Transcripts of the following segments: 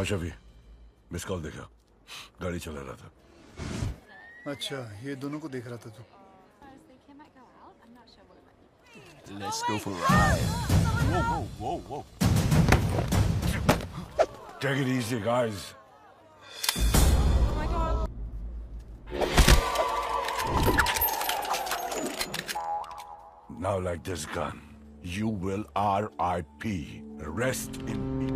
Shafi, miss call देखा, गाड़ी चला रहा था। अच्छा, ये दोनों को देख रहा था तू। Let's go for a ride. Whoa, whoa, whoa, whoa. Take it easy, guys. Oh my god. Now like this gun, you will R.I.P. Rest in peace.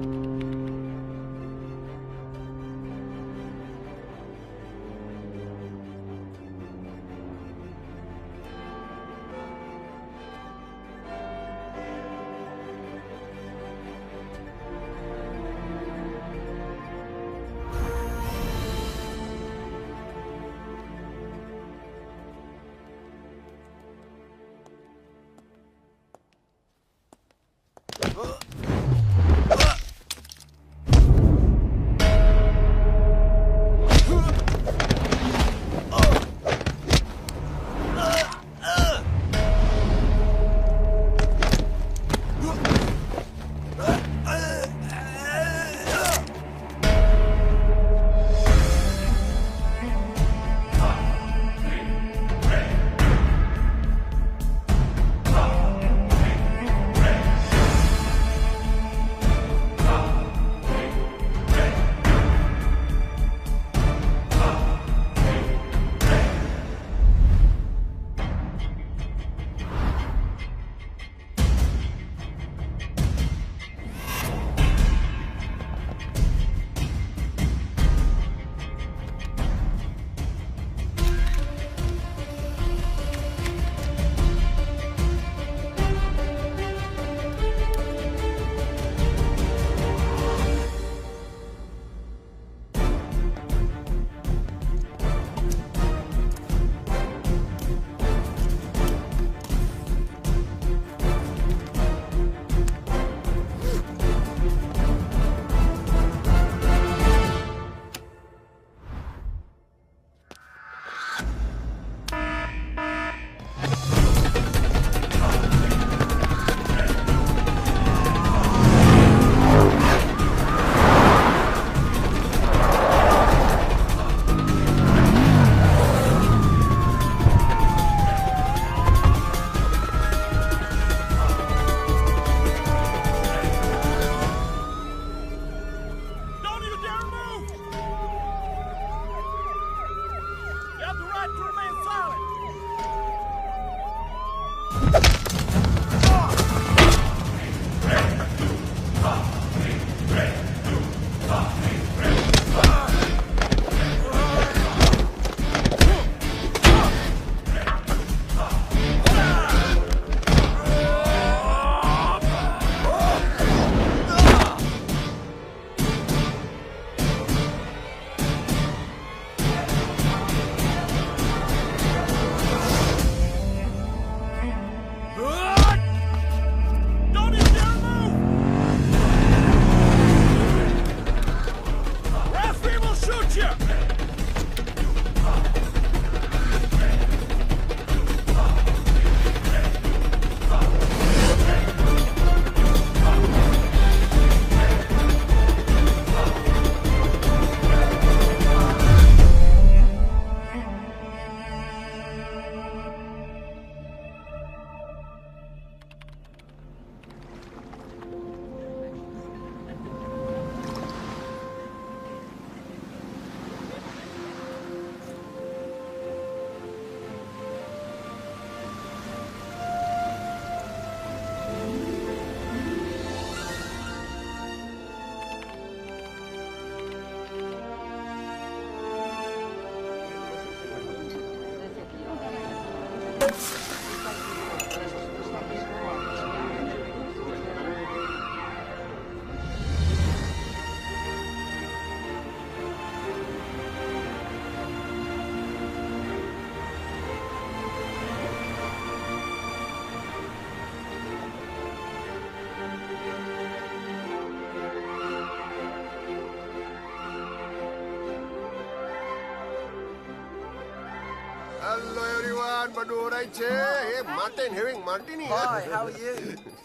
બધું ઓરાય છે એ Martin having martini Hi, how are you?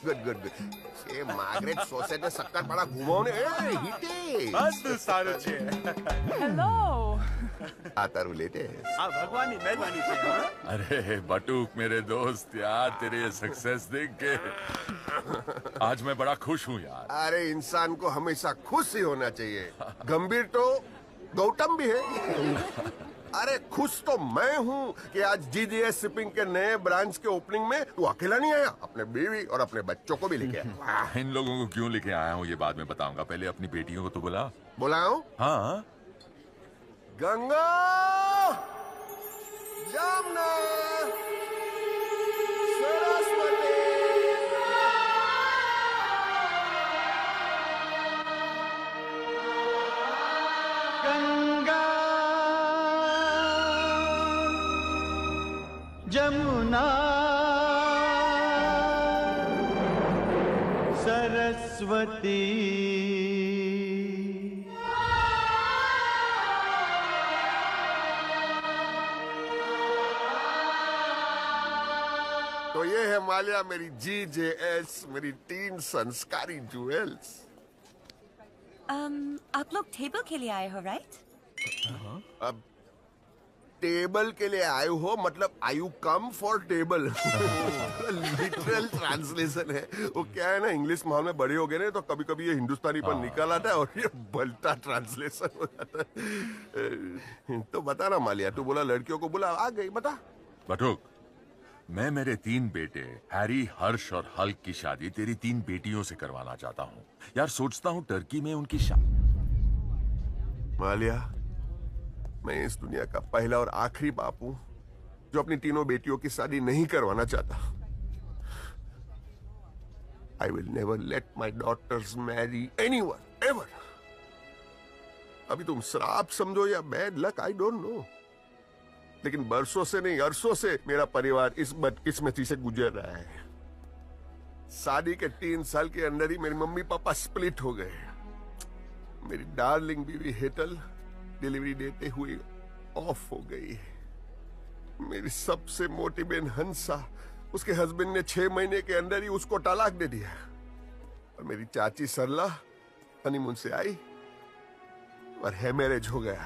Good good good એ Margaret society શક્કરપારા ઘુમાવ ને એ હિતે બધું સારું છે. Hello. આ તારું લેટેસ્ટ આ ભગવાનની મહેરબાની છે. હા? अरे बटूक मेरे दोस्त यार तेरे ये सक्सेस देख के आज मैं बड़ा खुश हूँ यार. अरे इंसान को हमेशा खुश ही होना चाहिए गंभीर तो गौतम भी है अरे खुश तो मैं हूँ कि आज जीजीएस शिपिंग के नए ब्रांच के ओपनिंग में तू अकेला नहीं आया अपने बीवी और अपने बच्चों को भी लेके आया इन लोगों को क्यों लेके आया हूँ ये बाद में बताऊंगा. पहले अपनी बेटियों को तो बुला. बुलाओ हाँ गंगा जमुना सरस्वती गंगा जमुना सरस्वती तो ये है मालिया मेरी जीजेएस मेरी 3 संस्कारी ज्वेल्स आप लोग टेबल के लिए आए हो राइट? अब टेबल के लिए आए हो मतलब I you come for table literal translation है वो क्या है ना इंग्लिश माहौल में बड़े हो गए ना तो कभी कभी ये हिंदुस्तानी पर निकल आता है और ये भलता ट्रांसलेशन हो जाता है तो बता ना मालिया तू बोला लड़कियों को बुला आ गई बता. बटूक मैं मेरे 3 बेटे हैरी हर्ष और हल्क की शादी तेरी 3 बेटियों से करवाना चाहता हूँ यार. सोचता हूँ टर्की में उनकी मालिया मैं इस दुनिया का पहला और आखिरी बाप हूं जो अपनी तीनों बेटियों की शादी नहीं करवाना चाहता. I will never let my daughters marry anyone ever. अभी तुम श्राप समझो या bad luck I don't know लेकिन बरसों से नहीं अरसों से मेरा परिवार इस बदकिस्मती से गुजर रहा है. शादी के 3 साल के अंदर ही मेरी मम्मी पापा स्प्लिट हो गए. मेरी डार्लिंग बीवी हेटल डिलीवरी देते हुए ऑफ हो गई. मेरी सबसे मोटी बहन हंसा उसके हस्बैंड ने 6 महीने के अंदर ही उसको तलाक दे दिया और मेरी चाची सरला हनीमून से आई और हैमरेज हो गया.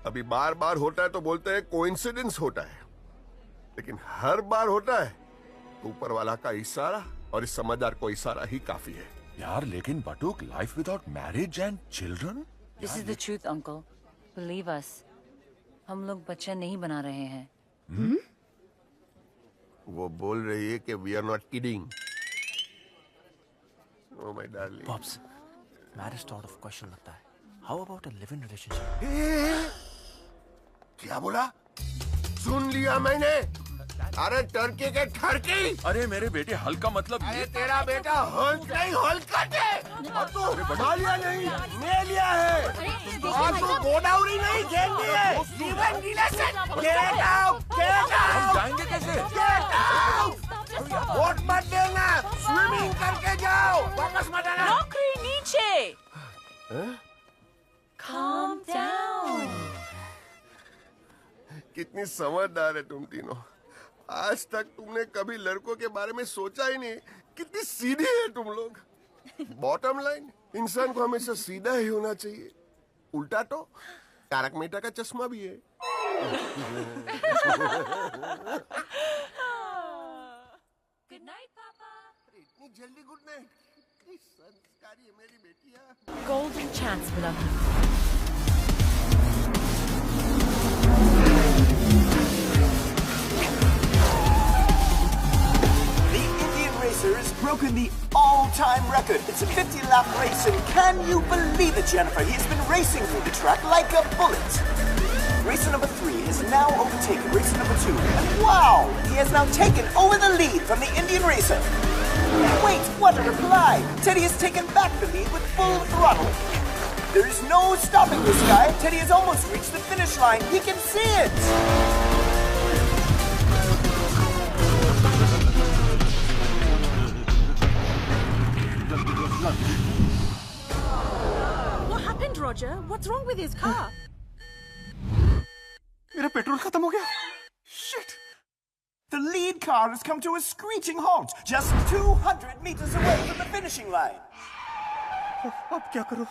अभी बार बार होता है तो बोलते हैं कोइंसिडेंस होता है लेकिन हर बार होता है तो ऊपर वाला का इशारा और इस समझदार को इशारा ही काफी है. यार लेकिन बटूक life without marriage and children. This is the truth, uncle. Believe us. हम लोग बच्चा नहीं बना रहे हैं. वो बोल रही है कि we are not kidding. Oh my darling. Pops, marriage तो out of question लगता है. How about a live-in relationship? क्या बोला सुन लिया मैंने. अरे टर्की के ठरकी. अरे मेरे बेटे हल्क का मतलब अरे तेरा बेटा हल्क नहीं हल्कट है और तू मालिया नहीं मेलिया है और तू गोदावरी नहीं खेलती है. जीवन रिलेशन गेट आउट जाएंगे कैसे. वोट मत देना स्विमिंग करके जाओ वापस मत आना. नौकरी नीचे. Calm down. कितनी समझदार है तुम तीनों. आज तक तुमने कभी लड़कों के बारे में सोचा ही नहीं. कितनी सीधी है तुम लोग. बॉटम लाइन इंसान को हमेशा सीधा ही होना चाहिए. उल्टा तो तारक मेहता का चश्मा भी है. Good night, Papa. इतनी जल्दी गुड नाइट. संस्कारी है मेरी बेटिया. Golden chance, beloved. Racer has broken the all-time record. It's a 50-lap race, and can you believe it, Jennifer? He's been racing through the track like a bullet. Racer number 3 has now overtaken racer number 2, and wow! He has now taken over the lead from the Indian Racer. Wait, what a reply! Teddy has taken back the lead with full throttle. There is no stopping this guy. Teddy has almost reached the finish line. He can see it! What happened, Roger? What's wrong with his car? मेरा petrol खत्म हो गया. lead car has come to a screeching halt just 200 meters away from the finishing line. अब क्या करूं?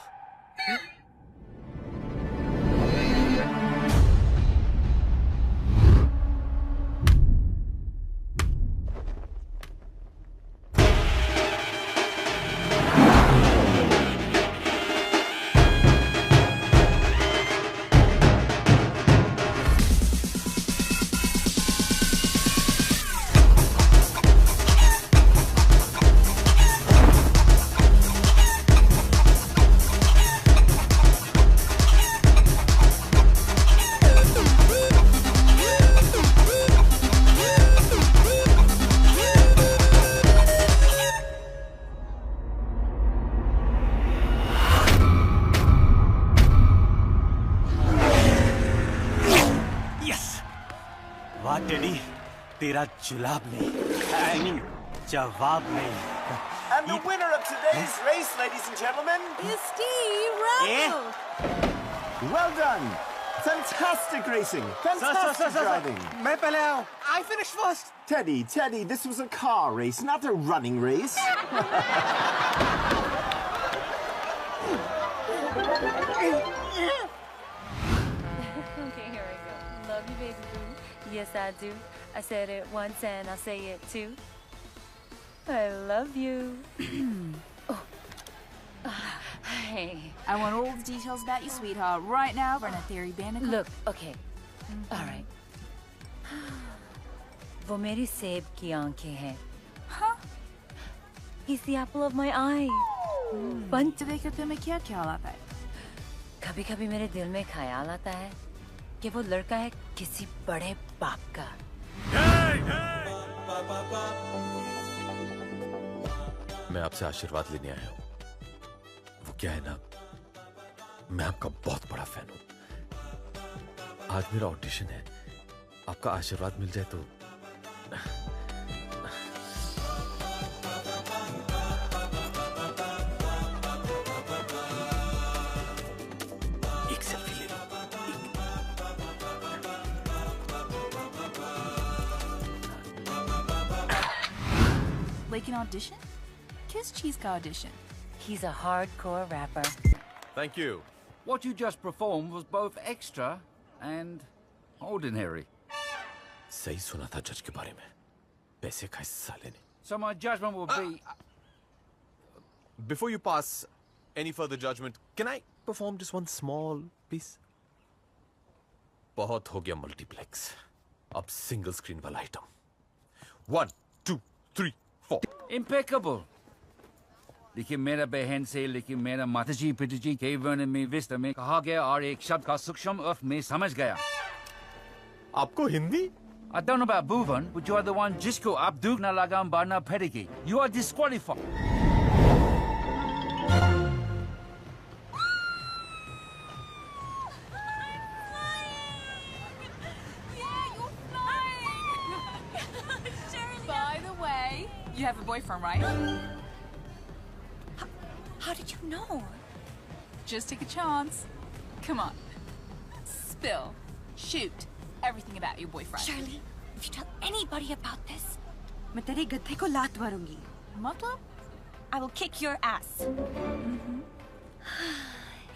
वाह teddy, तेरा जुलाब नहीं, I mean, जवाब नहीं. And the winner of today's race, ladies and gentlemen, Is Steve Russell. well done. Fantastic racing. Fantastic driving. मैं पहले आऊँ. I finished first. Teddy, this was a car race, not a running race. Okay, here I go. Love you, baby boo. Yes, I do. I said it once and I'll say it too. I love you. Oh. Hey. I want all the details about you, sweetheart, right now for an Theory Bandicoot. Look, okay. All right. वो मेरी सेब की आंखें हैं. Huh? He's the apple of my eye. बंद देखकर तुम्हें क्या ख्याल आता है? कभी-कभी मेरे दिल में ख्याल आता है कि वो लड़का है किसी बड़े बाप का. मैं आपसे आशीर्वाद लेने आया हूँ. वो क्या है ना, मैं आपका बहुत बड़ा फैन हूँ. आज मेरा ऑडिशन है. आपका आशीर्वाद मिल जाए तो. एक सेल्फी ले लो. Like an audition? Kiss Cheese का audition. He's a hardcore rapper. Thank you. What you just performed was both extra and ordinary. सही सुना था जज के बारे में. पैसे का हिस्सा लेने. So my judgment will be... Before you pass any further judgment, can I perform just one small piece? बहुत हो गया मल्टीप्लेक्स. अब सिंगल स्क्रीन वाला आइटम. 1 2 3 4. Impeccable. लेकिन मेरा बहन से, लेकिन मेरा माताजी पिताजी के वर्णन में विस्तार में कहा गया और एक शब्द का सूक्ष्म अर्थ में समझ गया. आपको Hindi? I don't know about Bhuvan, but you are the one जिसको आप दुख न लगाम बारना पड़ेगी. You are disqualified. By the way, you have a boyfriend, right? How did you know? Just take a chance. Come on. Spill. Shoot. Everything about your boyfriend. Charlie, if you tell anybody about this, मैं तेरे गधे को लात मारूंगी. मतलब? I will kick your ass.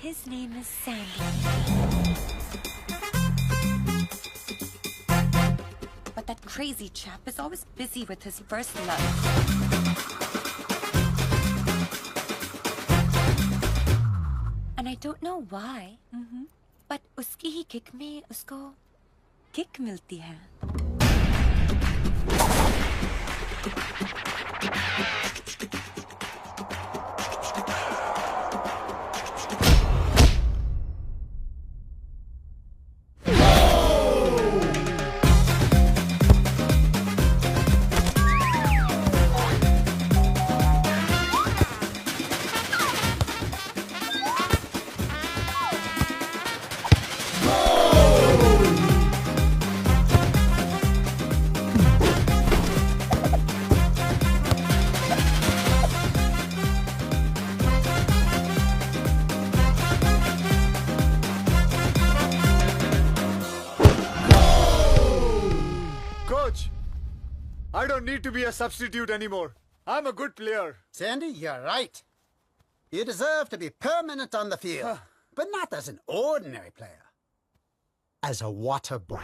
His name is Sandy. But that crazy chap is always busy with his first love. And I don't know why. But उसकी ही kick में उसको किक मिलती है. I don't need to be a substitute anymore. I'm a good player. Sandy, you're right. You deserve to be permanent on the field, but not as an ordinary player. As a water boy.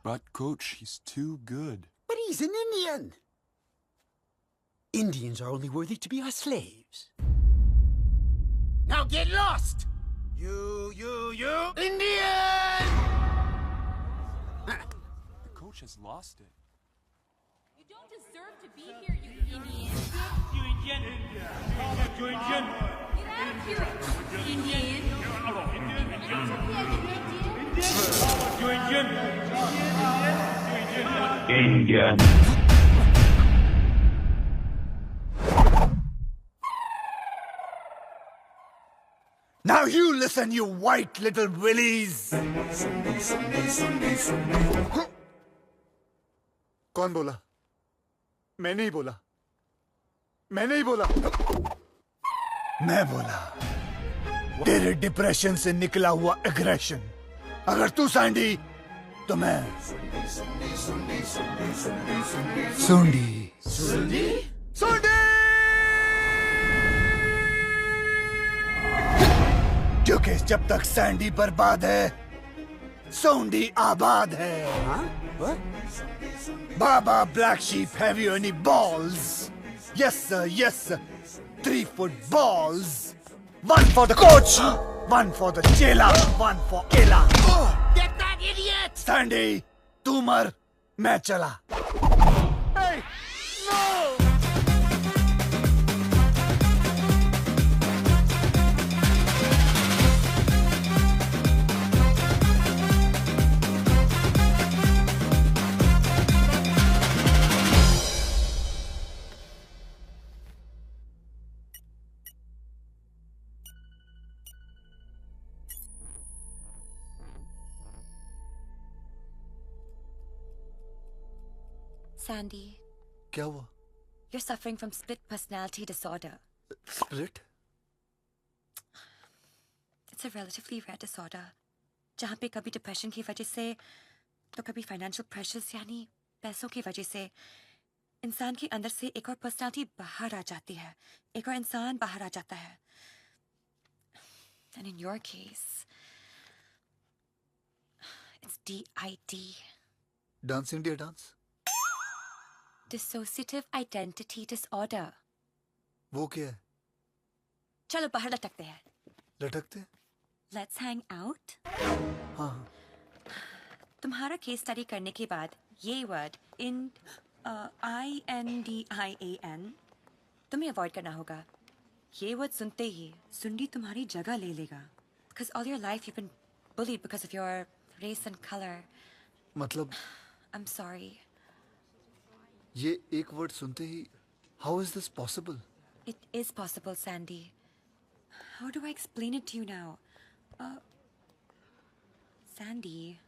But, Coach, he's too good. But he's an Indian. Indians are only worthy to be our slaves. Now get lost! You, Indian! The coach has lost it. You don't deserve to be here, you Indian. You Indian. You Indian. Get out of here, Indian. You Indian. Indian. Now you listen, you white little willies. कौन बोला? मैंने ही बोला। मैंने ही बोला। मैं बोला। तेरे depression से निकला हुआ एग्रेशन। अगर तू सैंडी, तो मैं सुंडी। सुंडी? सुंडी! क्योंकि जब तक सैंडी बर्बाद है, सोंडी आबाद है। Baba Black Sheep, have you any balls? Yes sir, yes sir. 3 foot balls. 1 for the coach, 1 for the chela, 1 for Ella. Get that idiot! Sandy, तू मर, मैं चला। Hey, no! Sandy, क्या हुआ? you're suffering from split personality disorder. Split? It's a relatively rare disorder, जहाँ पे कभी depression की वजह से तो कभी financial pressures यानी पैसों की वजह से इंसान के अंदर से एक और personality बाहर आ जाती है, एक और इंसान बाहर आ जाता है. And in your case, it's DID. Dance India dance? Dissociative Identity Disorder. वो क्या है? चलो बाहर लटकते हैं. लटकते? Let's hang out. हाँ. तुम्हारा केस स्टडी करने के बाद ये वर्ड INDIAN तुम्हें अवॉइड करना होगा. ये वर्ड सुनते ही सुंडी तुम्हारी जगह ले लेगा. Because all your life you've been bullied because of your race and color. मतलब? I'm sorry. ये एक वर्ड सुनते ही how is this possible? It is possible, Sandy. How do I explain it to you now? Sandy.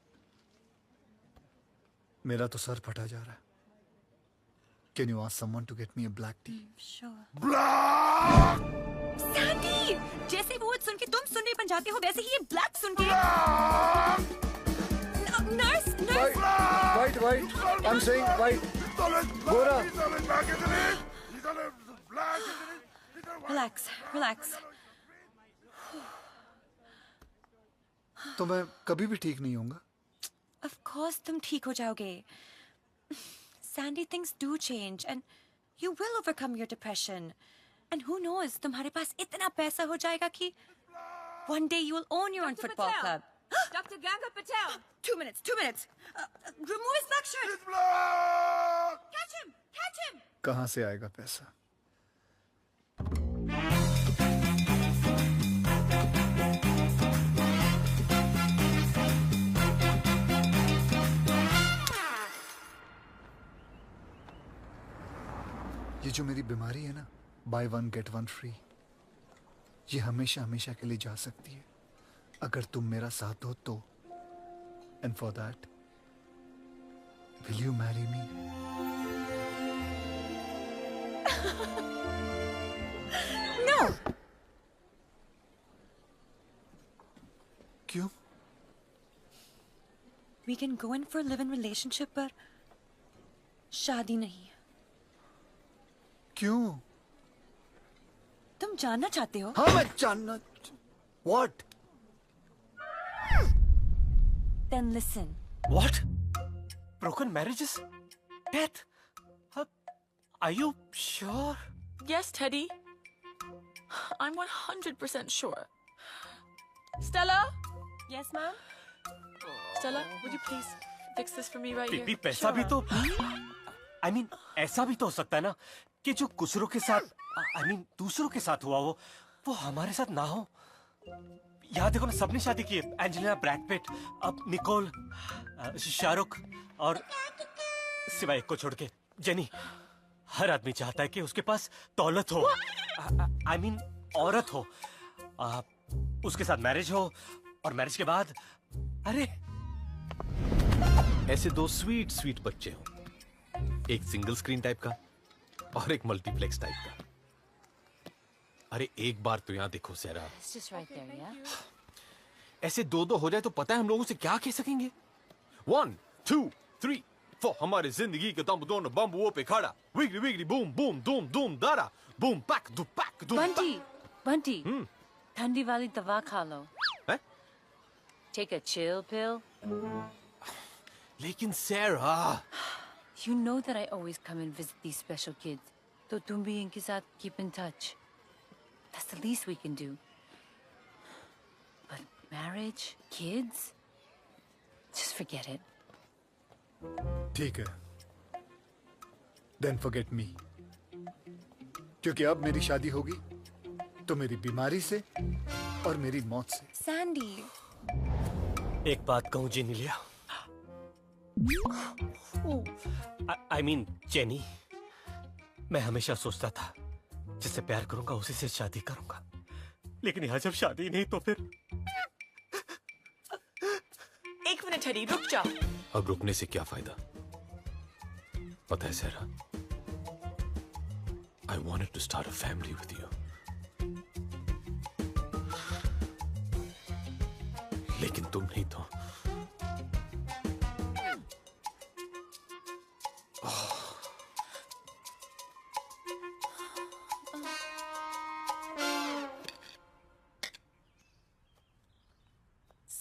मेरा तो sir फटा जा रहा है. Can you ask someone to get me a black tea? Sure. Black! Sandy! जैसे वो सुन के तुम सुनने बन जाते हो वैसे ही ये black सुन के nurse! White. I'm saying white. Gora. Relax. तो मैं कभी भी ठीक नहीं होऊंगा. Of course तुम ठीक हो जाओगे. Sandy, things do change and you will overcome your depression. And who knows, तुम्हारे पास इतना पैसा हो जाएगा कि one day you will own your own football club. Dr. Ganga Patel! 2 minutes. Remove his black shirt. Catch him! कहाँ से आएगा पैसा? ये जो मेरी बीमारी है ना, buy one get one free, ये हमेशा के लिए जा सकती है अगर तुम मेरा साथ दो तो. And for that, will you marry me? No. क्यों? We can go in for a live-in relationship, पर शादी नहीं। क्यों? तुम जानना चाहते हो? हाँ, मैं जानना। What? Then listen. What? Broken marriages? Death? Are you sure? Yes, Teddy. I'm 100% sure. Stella? Yes, ma'am? Stella, would you please fix this for me right here? बीबी पैसा भी तो I mean ऐसा भी तो हो सकता है ना कि जो दूसरों के साथ दूसरों के साथ हुआ वो हमारे साथ ना हो। यहाँ देखो ना, सबने शादी की है। एंजेलिना, ब्रैड पिट, अब निकोल, शाहरुख और सिवाय एक को छोड़ के जेनी। हर आदमी चाहता है कि उसके पास दौलत हो, I mean औरत हो, उसके साथ मैरिज हो और मैरिज के बाद अरे ऐसे दो स्वीट स्वीट बच्चे हों, एक सिंगल स्क्रीन टाइप का और एक मल्टीप्लेक्स टाइप का। अरे एक बार तो यहाँ देखो सेरा, It's just right there, yeah? ऐसे दो हो जाए तो पता है हम लोगों से क्या कह सकेंगे? 1 2 3 4 हमारे जिंदगी के दम दोनों बम्बुओं पे खड़ा, विगली विगली बूम बूम दूम दूम दारा, बूम पैक दू पैक दू। बंटी, ठंडी वाली दवा खा लो। हैं? Take a chill pill. लेकिन सेरा, You know that I always come and visit these special kids. तो तुम भी इनके साथ keep in touch. That's the least we can do. But marriage, kids, just forget it. ठीक है। Then forget me. क्योंकि अब मेरी शादी होगी तो मेरी बीमारी से और मेरी मौत से। Sandy. एक बात कहूँ जेनिलिया, I mean जेनी, मैं हमेशा सोचता था जिससे प्यार करूंगा उसी से शादी करूंगा, लेकिन यहाँ जब शादी नहीं तो फिर। एक मिनट टेडी, रुक जा। अब रुकने से क्या फायदा? पता है सेरा, I wanted to start a family with you. लेकिन तुम नहीं तो।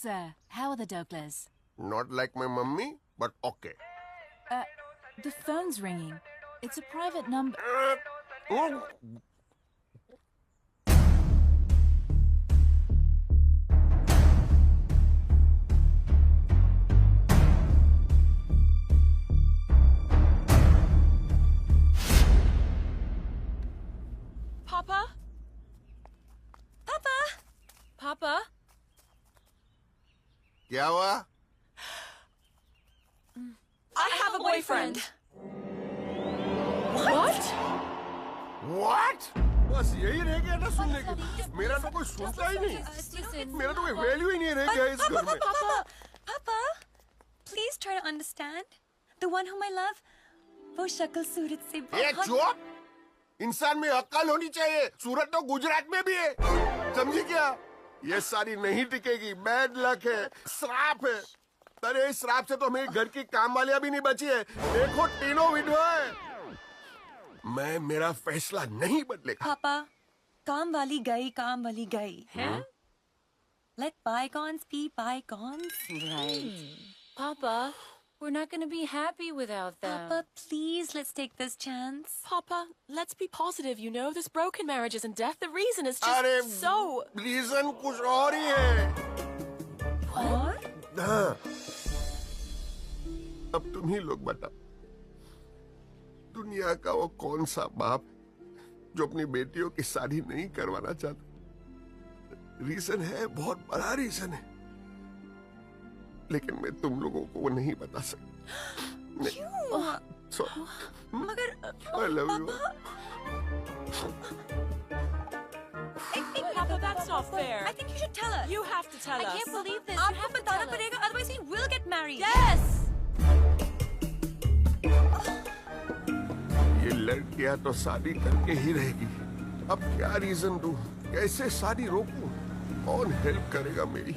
Sir, how are the Douglers? Not like my mummy, but okay. The phone's ringing. It's a private number. Papa? Papa? Papa? क्या हुआ? I have a boyfriend. What? What? बस यही रह गया ना सुनने के। मेरा तो कोई सुनता ही नहीं। मेरा तो कोई वैल्यू ही नहीं रह गया इस घर में। Papa, please try to understand. The one whom I love, वो शक्ल सूरत से ये बहुत। चुप! इंसान में अक्ल होनी चाहिए। सूरत तो गुजरात में भी है। समझी क्या? ये सारी नहीं टिकेगी। बैड लक है, श्राप है। अरे इस श्राप से तो मेरे घर की काम वालियां भी नहीं बची है। देखो तीनों विधवा है। मैं मेरा फैसला नहीं बदलेगा। पापा, काम वाली गई। हैं? Let bygones be bygones. Right. Papa, we're not going to be happy without them. Papa, please, let's take this chance. Papa, let's be positive, you know? This broken marriage isn't death. The reason is अरे just so... reason कुछ और ही है। What? हाँ। अब तुम ही लोग बताओ, दुनिया का वो कौन सा बाप जो अपनी बेटियों की शादी नहीं करवाना चाहता? रीजन है, बहुत बड़ा रीजन है, लेकिन मैं तुम लोगों को वो नहीं बता सकता। क्यों? मगर I love you. Papa, that's not fair. I think you should tell us. You have to tell us. I can't believe this. आपको बताना पड़ेगा, otherwise we will get married. Yes! ये लड़कियां तो शादी करके ही रहेगी। अब क्या रीजन दूं? कैसे शादी रोकूं? कौन हेल्प करेगा मेरी?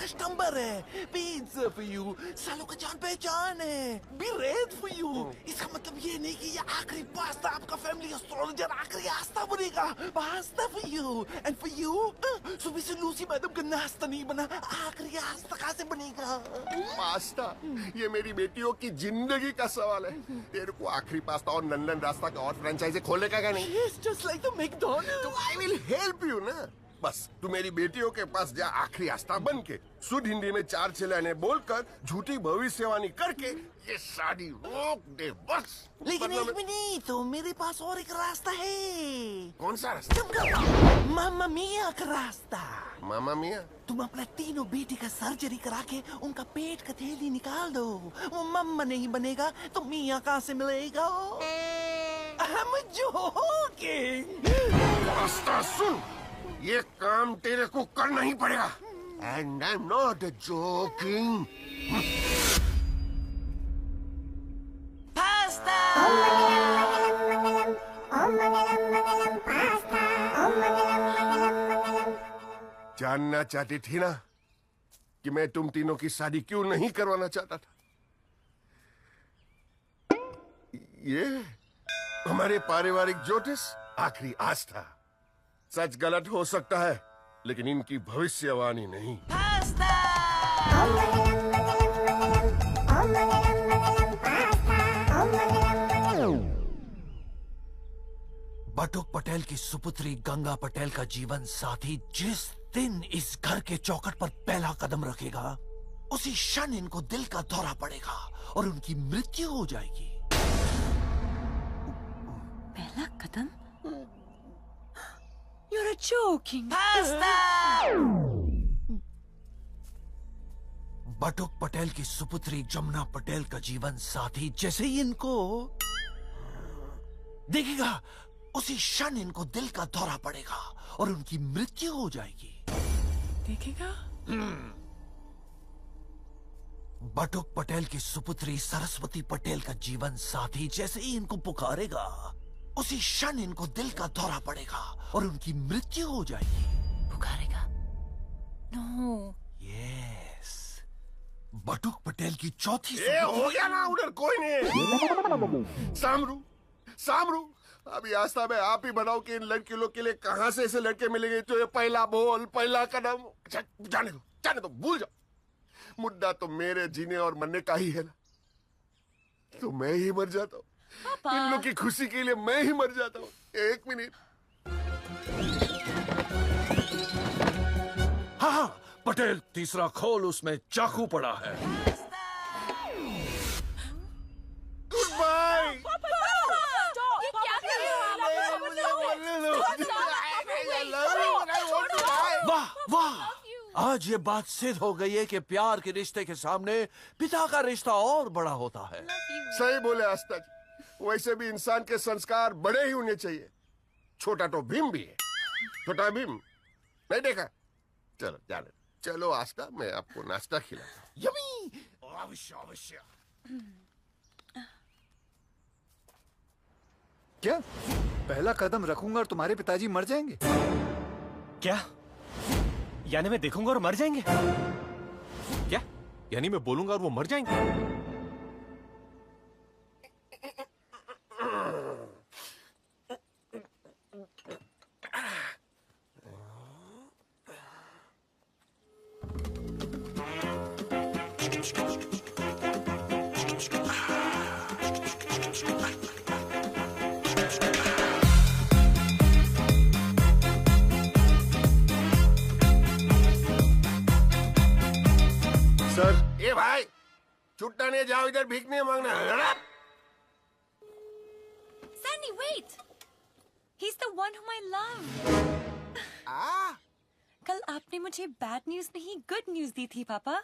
कस्टमर है। पिज्जा फॉर यू, सालों का जान पहचान है। Be red for you. इसका मतलब ये नहीं कि ये आखिरी पास्ता आपका फैमिली एस्ट्रोलॉजर आखिरी आस्था बनेगा। Pasta for you and for you. सुबह से लूसी मैडम का नाश्ता नहीं बना, आखिरी आस्था कहाँ से बनेगा? पास्ता, ये मेरी बेटियों की जिंदगी का सवाल है। तेरे को आखिरी पास्ता और लंदन रास्ता का और फ्रेंचाइजी खोलेगा क्या नहीं? It's just like the McDonald's. तो I will help you ना। बस तू मेरी बेटियों के पास जा, आखिरी आस्था बन के शुद्ध हिंदी में 4 चिल्लाने बोलकर झूठी भविष्यवाणी करके ये शादी रोक दे बस। लेकिन एक मिनट, तो मेरे पास और एक रास्ता है। कौन सा रास्ता? मामा मिया का रास्ता। मामा मिया? तुम अपना तीनों बेटी का सर्जरी करा के उनका पेट का थैली निकाल दो। वो मम्मा नहीं बनेगा तो मिया कहाँ से मिलेगा? I'm joking. रास्ता सुन, ये काम तेरे को करना ही पड़ेगा। And I'm not joking. Pasta. जानना चाहती थी ना कि मैं तुम तीनों की शादी क्यों नहीं करवाना चाहता था? ये हमारे पारिवारिक ज्योतिष आखिरी आस्था। सच गलत हो सकता है, लेकिन इनकी भविष्यवाणी नहीं। बटुक पटेल की सुपुत्री गंगा पटेल का जीवन साथी जिस दिन इस घर के चौखट पर पहला कदम रखेगा, उसी क्षण इनको दिल का दौरा पड़ेगा और उनकी मृत्यु हो जाएगी। पहला कदम? You're joking. बटुक पटेल की सुपुत्री जमुना पटेल का जीवन साथी जैसे ही इनको देखेगा, उसी क्षण इनको दिल का दौरा पड़ेगा और उनकी मृत्यु हो जाएगी। देखेगा? बटुक पटेल की सुपुत्री सरस्वती पटेल का जीवन साथी जैसे ही इनको पुकारेगा, उसी क्षण इनको दिल का दौरा पड़ेगा और उनकी मृत्यु हो जाएगी। पुकारेगा? No. यस, बटुक पटेल की चौथी हो गया ना, उधर कोई नहीं। सामरू, सामरू, अभी आस्था में आप ही बनाओ कि इन लड़कियों लोग के लिए कहां से ऐसे लड़के मिलेंगे जो ये पहला बोल, पहला कदम। जाने दो, भूल जाओ। मुद्दा तो मेरे जीने और मरने का ही है ना, तो मैं ही मर जाता हूँ। इन लोग की खुशी के लिए मैं ही मर जाता हूँ। 1 मिनट। हाँ, पटेल, तीसरा खोल, उसमें चाकू पड़ा है। Good bye. वाह वाह, आज ये बात सिद्ध हो गई है कि प्यार के रिश्ते के सामने पिता का रिश्ता और बड़ा होता है। सही बोले आस्था जी, वैसे भी इंसान के संस्कार बड़े ही होने चाहिए। छोटा तो भीम भी है। छोटा भीम नहीं देखा? चलो जाने, चलो आस्था, मैं आपको नाश्ता खिलाता हूँ। यम्मी। अवश्य अवश्य। क्या पहला कदम रखूंगा और तुम्हारे पिताजी मर जाएंगे? क्या? यानी मैं देखूंगा और मर जाएंगे? क्या? यानी मैं बोलूंगा और वो मर जाएंगे? सर, ये भाई छुट्टा नहीं, जाओ इधर भीख नहीं मांगना। Sunny, wait! He's the one whom I love. कल आपने मुझे बैड न्यूज नहीं, गुड न्यूज दी थी पापा।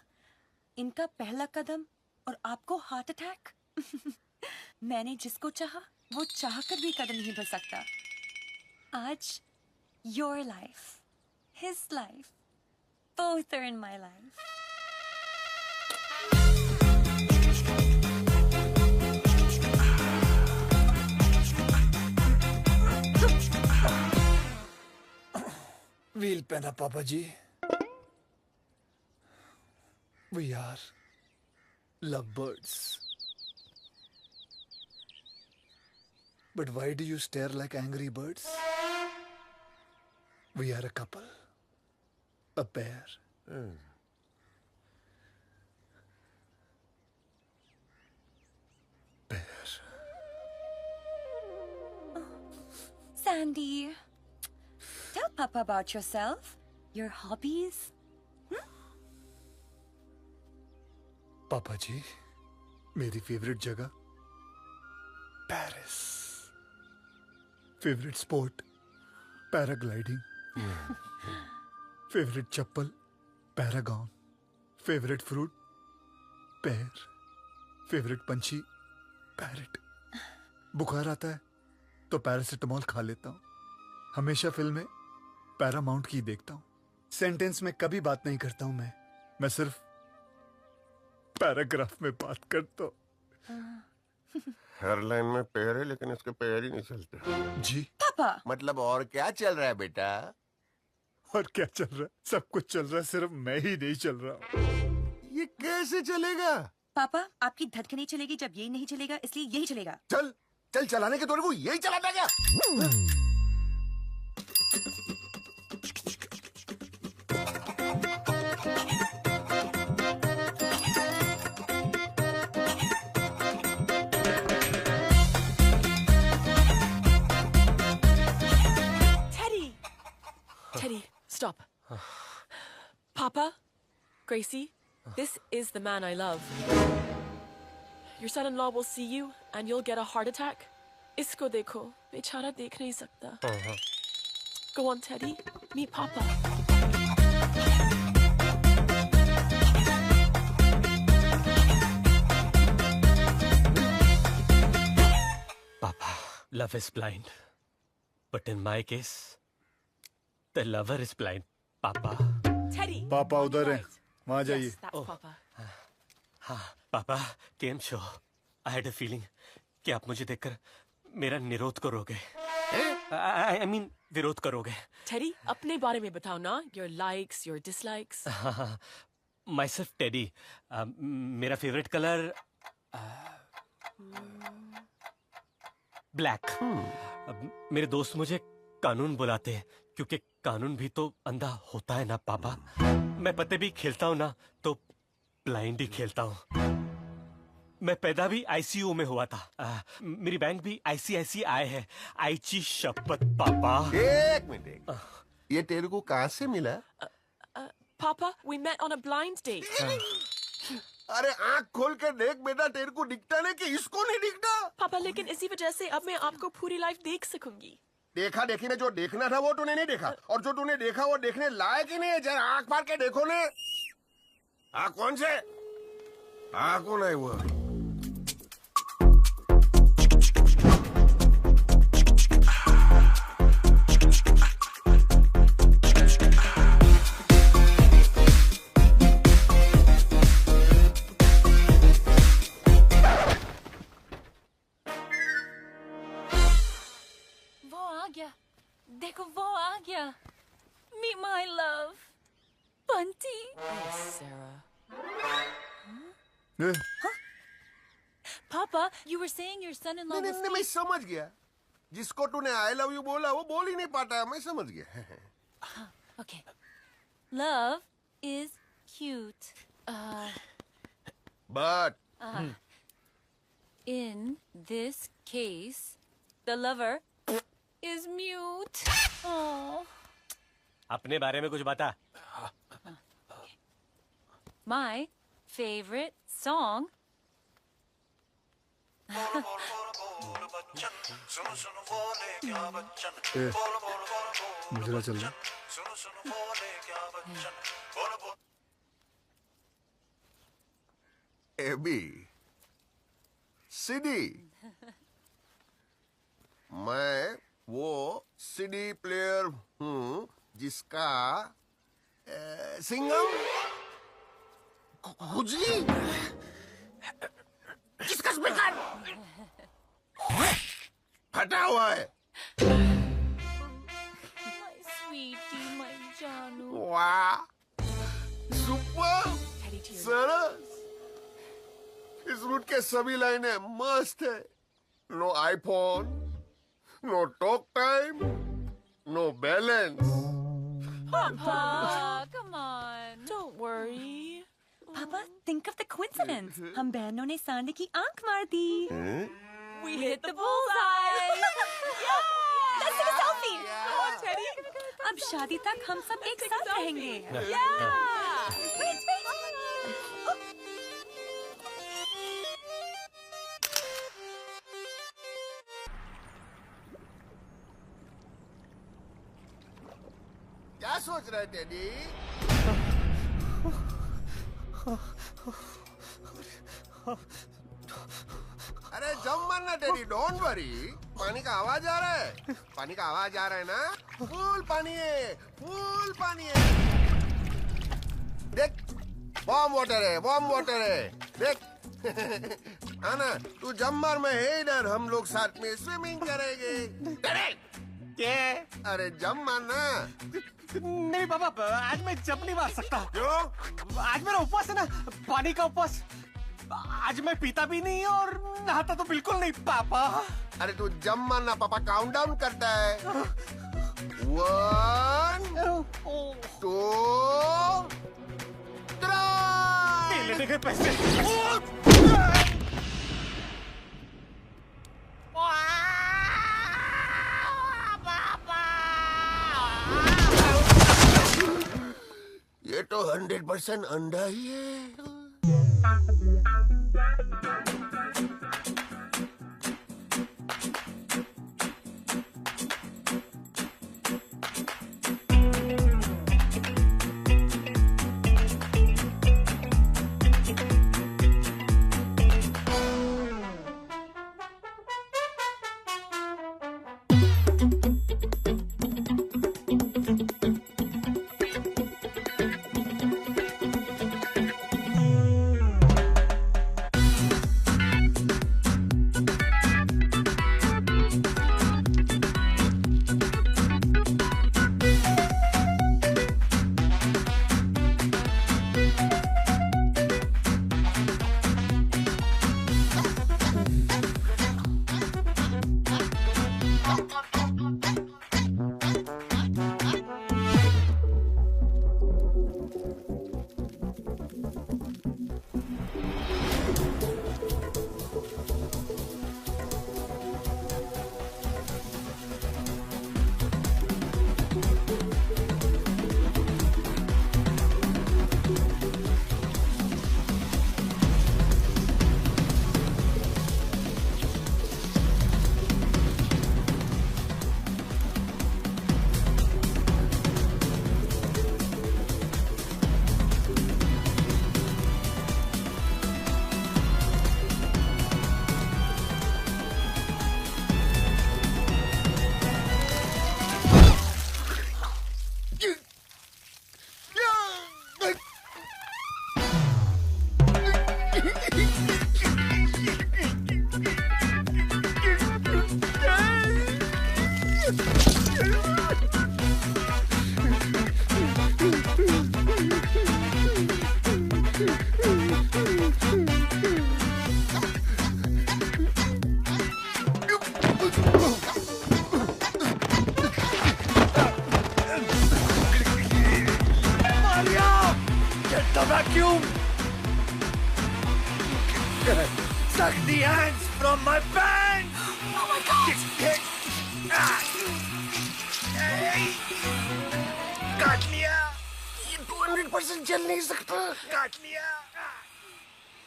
इनका पहला कदम और आपको हार्ट अटैक। मैंने जिसको चाहा वो चाहकर भी कदम नहीं बढ़ सकता। आज your life, his life, both are in my life. Wheel पहना पापा जी। We are lovebirds. But why do you stare like angry birds? We are a couple. A pair. Pair. Sandy, tell Papa about yourself, your hobbies. पापा जी, मेरी favourite जगह Paris. Favourite sport paragliding. Favourite चप्पल Paragon. Favourite fruit pear. Favourite पंछी parrot. बुखार आता है तो paracetamol खा लेता हूँ. हमेशा फिल्में पैरामाउंट की देखता हूँ. सेंटेंस में कभी बात नहीं करता हूँ. मैं सिर्फ पैराग्राफ में बात करता हूँ. हर लाइन में पैर है लेकिन इसके पैर ही नहीं चलते. जी पापा. मतलब और क्या चल रहा है बेटा? और क्या चल रहा है? सब कुछ चल रहा है, सिर्फ मैं ही नहीं चल रहा. ये कैसे चलेगा? पापा, आपकी धड़कनें चलेगी जब ये नहीं चलेगा, इसलिए यही चलेगा. चल चल चलाने के तौर को यही चलाता क्या? Teddy, stop. Papa, Gracie, this is the man I love. Your son-in-law will see you and you'll get a heart attack. Isko dekho, bechara dekh nahi sakta. Go on, Teddy, meet Papa. Papa, love is blind. But in my case, the lover is blind, Papa. Teddy! पापा उधर है, वहाँ जाइए. Yes, that's Papa. हाँ, पापा, केम show. I had a feeling कि आप मुझे देखकर मेरा निरोध करोगे. I mean, विरोध करोगे. Teddy, अपने बारे में बताओ ना. Your likes, your dislikes. Myself, Teddy. मेरा favorite color black. मेरे दोस्त मुझे कानून बुलाते हैं क्योंकि कानून भी तो अंधा होता है ना पापा. मैं पत्ते भी खेलता हूँ ना तो ब्लाइंड ही खेलता हूँ. मैं पैदा भी आईसीयू में हुआ था. मेरी बैंक भी ICICI है. आईची शपथ पापा. एक मिनट. ये तेरे को कहाँ से मिला? Papa, we met on a blind date. अरे आँख खोल कर देख बेटा, तेरे को दिखता नहीं कि इसको नहीं दिखता? पापा, लेकिन इसी वजह से अब मैं आपको पूरी लाइफ देख सकूंगी. देखा देखी में जो देखना था वो तूने नहीं देखा, और जो तूने देखा वो देखने लायक ही नहीं है. जरा आँख मार के देखो ने. कौन से? कौन है वो? देखो वो आ गया. Meet my love, Bunty. Oh, Sarah. Papa, you were saying your son-in-law was... नहीं, मैं समझ गया. जिसको तूने I love you बोला वो बोल ही नहीं पाता. मैं समझ गया. Okay. Love is cute. But in this case, the lover is mute. Oh. अपने बारे में कुछ बता. My favorite song. मुझे चल रहा. A B C D. मैं वो सीडी प्लेयर हूँ जिसका सिंगम खुजली किसका स्पीकर फटा हुआ है. My sweetie, my Janu. वाह, सुपर. सरस। इस रूट के सभी लाइनें मस्त है। No iPhone, no talk time, no balance. Papa, come on. Don't worry. Papa, think of the coincidence. हम बहनों ने सांडे की आंख मार दी. We hit the bullseye. Yeah! Let's take a selfie. Come on, Teddy. अब शादी तक हम सब एक साथ रहेंगे. Yeah. Wait. क्या सोच रहे टेडी? अरे जम मारना टेडी, डोंट वरी। पानी का आवाज आ रहा है। पानी का आवाज आ रहा है ना? फुल पानी है। देख, वार्म वाटर है। देख। आना, तू जम मार, मैं है इधर। हम लोग साथ में स्विमिंग करेंगे। क्या? अरे जम मारना। नहीं पापा, आज मैं जंप नहीं मार सकता। क्यों? आज मेरा उपवास है ना, पानी का उपवास। आज मैं पीता भी नहीं और नहाता तो बिल्कुल नहीं पापा। अरे तू जंप मारना, पापा काउंटडाउन करता है। 1 2 3 लेने के पैसे। ये तो 100% अंडा ही है। vacuum! Suck the ants from my pants! Oh my god! काट लिया! ये 200% चल नहीं सकता! काट लिया!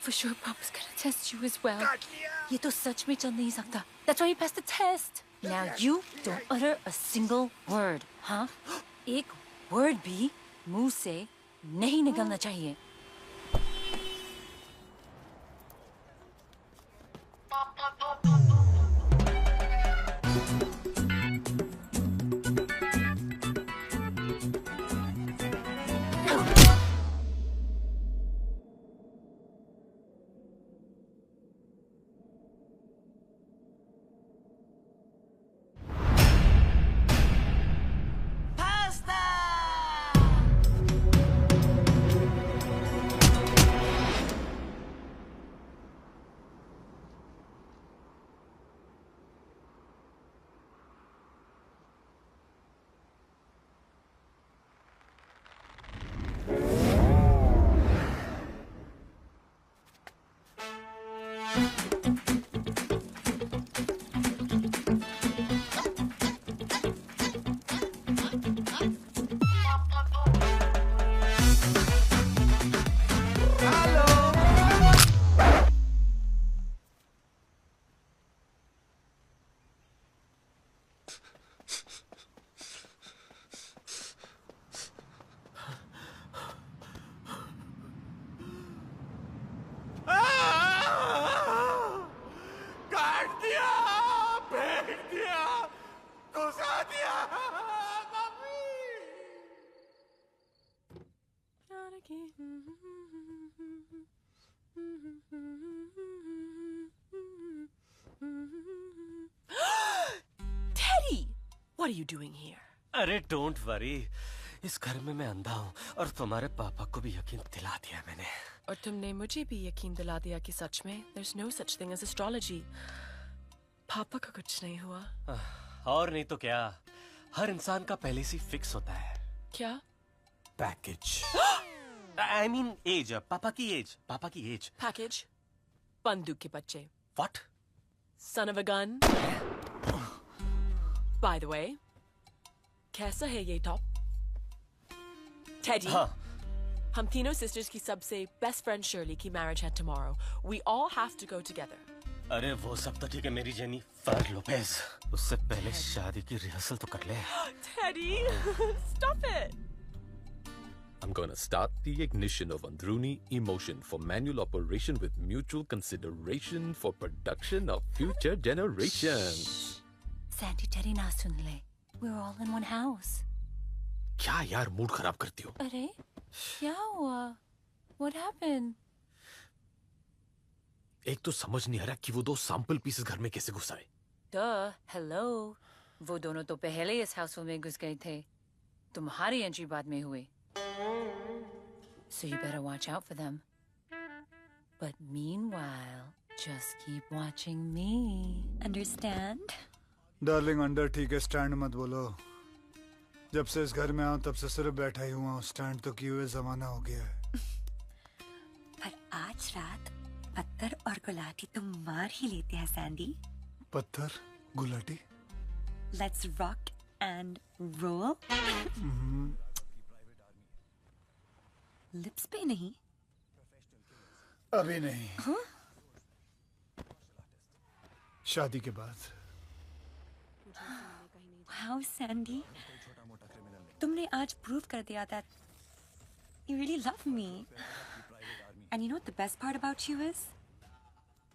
For sure, Papa's gonna test you as well. काट लिया! ये तो सच में चल नहीं सकता. That's why you passed the test. Now you don't utter a single word, huh? एक word भी मुंह से नहीं निकलना चाहिए. दिया Teddy, what are you doing here? अरे डोंट वरी, इस घर में मैं अंधा हूँ और तुम्हारे पापा को भी यकीन दिला दिया मैंने। और तुमने मुझे भी यकीन दिला दिया कि सच में there's no such thing as astrology. पापा का कुछ नहीं हुआ। और नहीं तो क्या, हर इंसान का पहले से फिक्स होता है। क्या? पैकेज। I mean एज, पापा की एज। Package? बंदूक के बच्चे। What? Son of a gun? By the way, कैसा है ये टॉप? Teddy, हम तीनों sisters की सबसे best friend Shirley की marriage है tomorrow. We all have to go together. अरे वो सब तो ठीक है मेरी जेनी, पर लोपेज उससे पहले शादी की रिहर्सल तो कर ले। Teddy, stop it. I'm gonna start the ignition of Andruni emotion for manual operation with mutual consideration for production of future generations. Sandy, Teddy ना सुन ले. We're all in one house. क्या यार मूड खराब करती हो? अरे क्या हुआ? What happened? एक तो समझ नहीं आ रहा कि वो दो सैंपल पीसेस घर में कैसे घुस आए। Duh, hello. वो दोनों तो पहले इस हाउस में घुस गए थे। तुम्हारी एंट्री बाद में हुई। So you better watch out for them. But meanwhile, just keep watching me. Understand? Darling under ठीक है, स्टैंड मत बोलो। जब से इस घर में आऊं तब से सिर्फ बैठा ही हुआ हूँ, स्टैंड तो किए हुए जमाना हो गया है। पर आज रात पत्थर और गुलाटी तो मार ही लेते हैं सैंडी। पत्थर Gulati? Let's rock and roll. Lips पे नहीं। अभी नहीं। हाँ? शादी के बाद। Wow, Sandy, तुमने आज प्रूव कर दिया that you really love me. And you know what the best part about you is?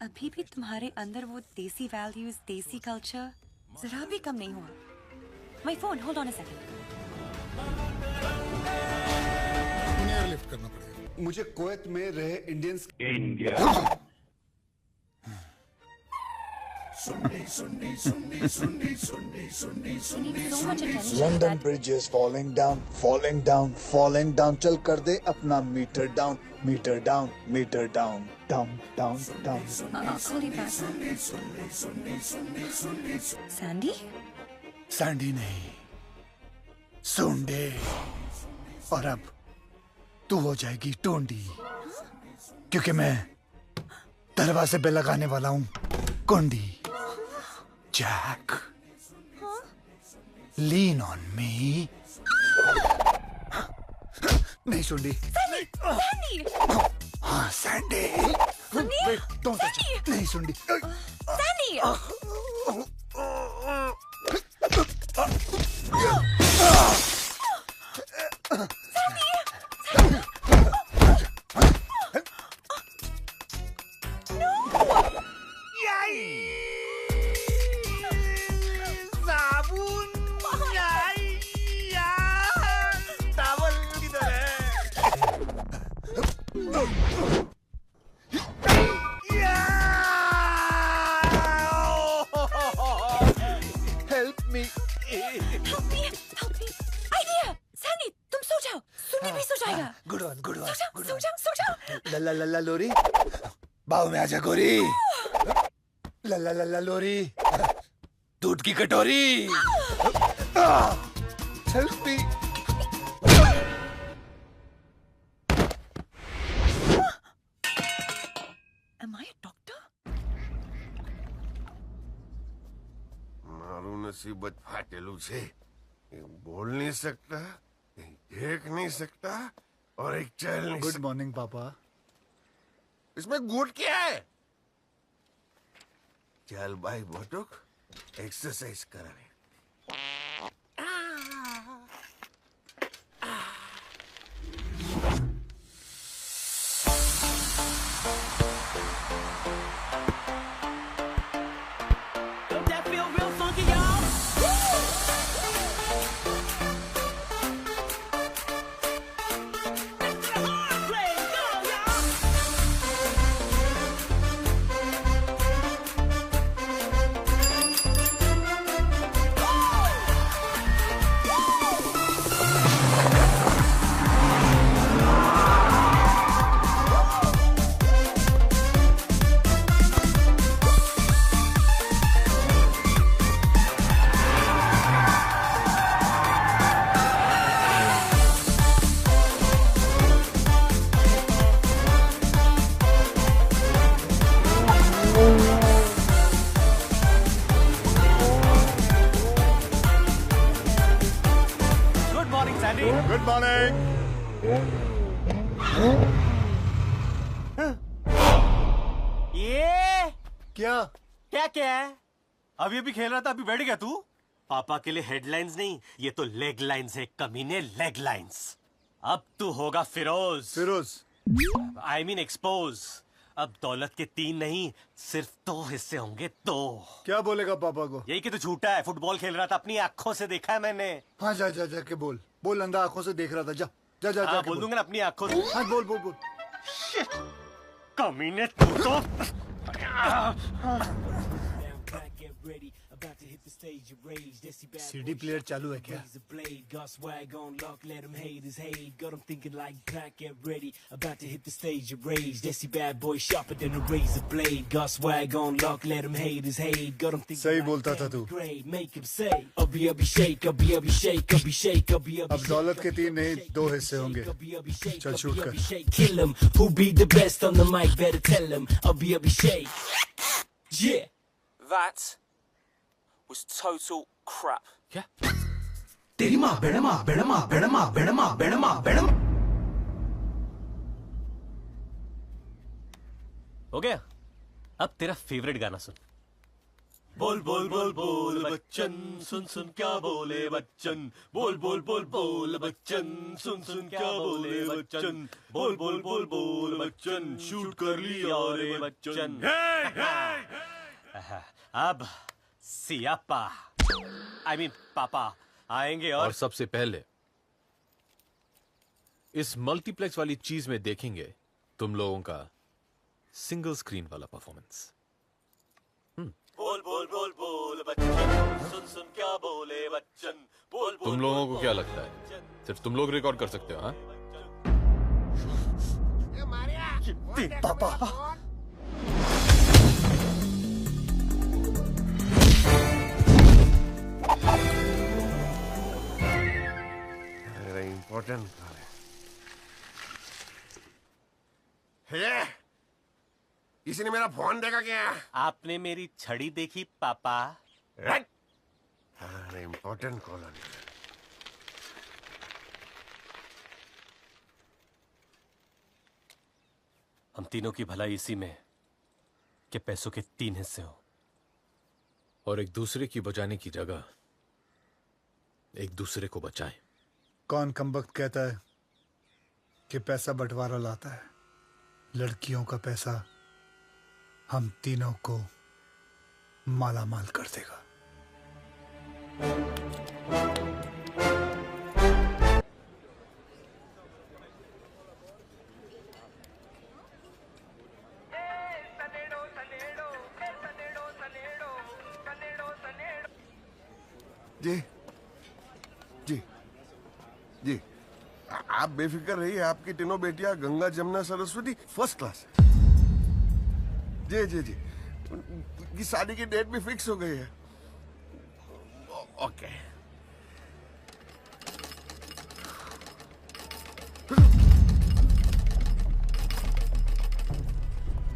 अभी भी तुम्हारे अंदर वो देसी values, देसी culture जरा भी कम नहीं हुआ। My phone, hold on a second. Lift करना पड़ेगा। मुझे कुवैत में रहे Indians London Bridge is falling down, falling down, falling down. चल कर दे अपना meter down, meter down, meter down, down, down, down. I'll be back. Sandy? Sandy नहीं, Sunday. और अब तू हो जाएगी टोंडी, क्योंकि मैं दरवाजे पे लगाने वाला हूँ कुंडी। Jack, lean on me. नहीं सुंडी। Sandy! Sandy! हाँ Sandy. Wait, don't touch it. नहीं सुंडी। Sandy! Help me. Help me! Help me! Idea! Sandy, तुम सो जाओ, सुनने भी सो जाएगा। Good one, good one. सो जाओ। ला ला ला लोरी, बाव में आजा गोरी। ला ला ला ला लोरी, दूध की कटोरी। Help me. Am I a doctor? મારું નસીબ જ ફાટેલું છે એ બોલ नहीं सकता, कहीं देख नहीं सकता और एक चल नहीं गुड मॉर्निंग पापा। इसमें गुड क्या है? चल भाई बटुक एक्सरसाइज करावे। Don't that feel real funky, y'all? Good morning. ये क्या क्या है? अभी अभी खेल रहा था, अभी बैठ गया तू? पापा के लिए हेडलाइंस नहीं, ये तो लेग लाइंस है कमीने, लेग लाइंस। अब तू होगा फिरोज आई मीन एक्सपोज। अब दौलत के 3 नहीं, सिर्फ 2 हिस्से होंगे, 2। क्या बोलेगा पापा को? यही कि तू झूठा है, फुटबॉल खेल रहा था, अपनी आंखों से देखा है मैंने। हाँ जा के बोल अंधा आंखों से देख रहा था। जा बोल दूंगा ना अपनी आंखों से। हाँ बोल। कमीने तू तो सीडी प्लेयर चालू है क्या? सही बोलता था तू। अब दौलत के 3 नहीं 2 हिस्से होंगे। चल शूट कर। That was total crap. क्या? तेरी माँ बेड़मा हो गया? अब तेरा फेवरेट गाना सुन। बोल बोल बोल बोल बच्चन, सुन सुन क्या बोले बच्चन। बोल बोल बोल बोल बच्चन, सुन सुन क्या बोले बच्चन। बोल बोल बोल बोल बच्चन, शूट कर लिया रे बच्चन। अब सियापा I mean, पापा आएंगे और सबसे पहले इस मल्टीप्लेक्स वाली चीज में देखेंगे तुम लोगों का सिंगल स्क्रीन वाला परफॉर्मेंस। बोल बोल बोल बोल बच्चन, सुन सुन क्या बोले बच्चन। बोल बोल तुम लोगों को क्या लगता है सिर्फ तुम लोग रिकॉर्ड कर सकते हो? हाँ पापा इम्पोर्टेंट है। किसी ने मेरा फोन देखा क्या? आपने मेरी छड़ी देखी पापा? Important call. हम तीनों की भलाई इसी में कि पैसों के 3 हिस्से हो और एक दूसरे की बचाने की जगह एक दूसरे को बचाएं। कौन कमबख्त कहता है कि पैसा बंटवारा लाता है? लड़कियों का पैसा हम तीनों को माला माल कर देगा। जी आप बेफिक्र रहिए, आपकी तीनों बेटियां गंगा जमुना सरस्वती फर्स्ट क्लास। जी की शादी की डेट भी फिक्स हो गई है। ओके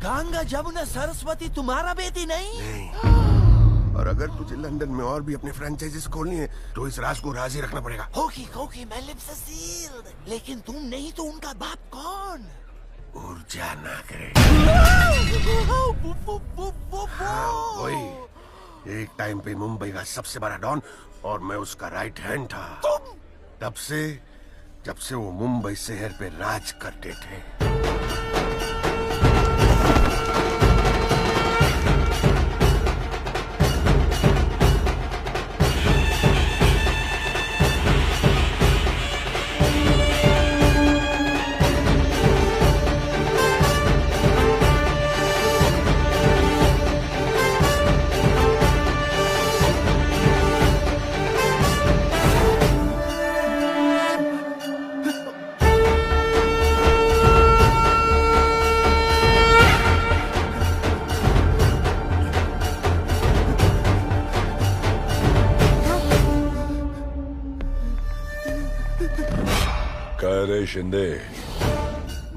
गंगा जमुना सरस्वती तुम्हारा बेटी नहीं? और अगर तुझे लंदन में और भी अपने फ्रेंचाइजीज खोलनी है तो इस राज को राजी रखना पड़ेगा। होगी मैं लिप्स सील्ड, लेकिन तुम नहीं तो उनका बाप कौन? ऊर्जा ना करे। वही एक टाइम पे मुंबई का सबसे बड़ा डॉन और मैं उसका राइट हैंड था। जब से वो मुंबई शहर पे राज करते थे। रे शिंदे,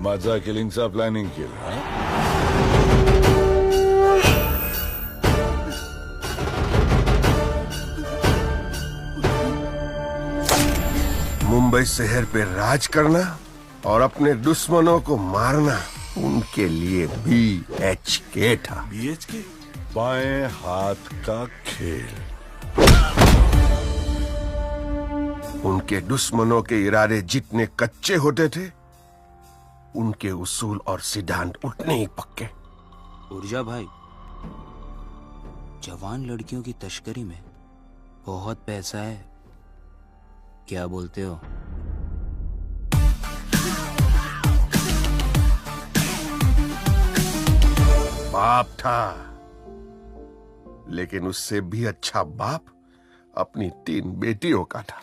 माझा किलिंगचा प्लॅनिंग केला? मुंबई शहर पे राज करना और अपने दुश्मनों को मारना उनके लिए BHK था। BHK? बाएं हाथ का खेल। उनके दुश्मनों के इरादे जितने कच्चे होते थे, उनके उसूल और सिद्धांत उतने ही पक्के। ऊर्जा भाई, जवान लड़कियों की तस्करी में बहुत पैसा है, क्या बोलते हो? बाप था, लेकिन उससे भी अच्छा बाप अपनी 3 बेटियों का था।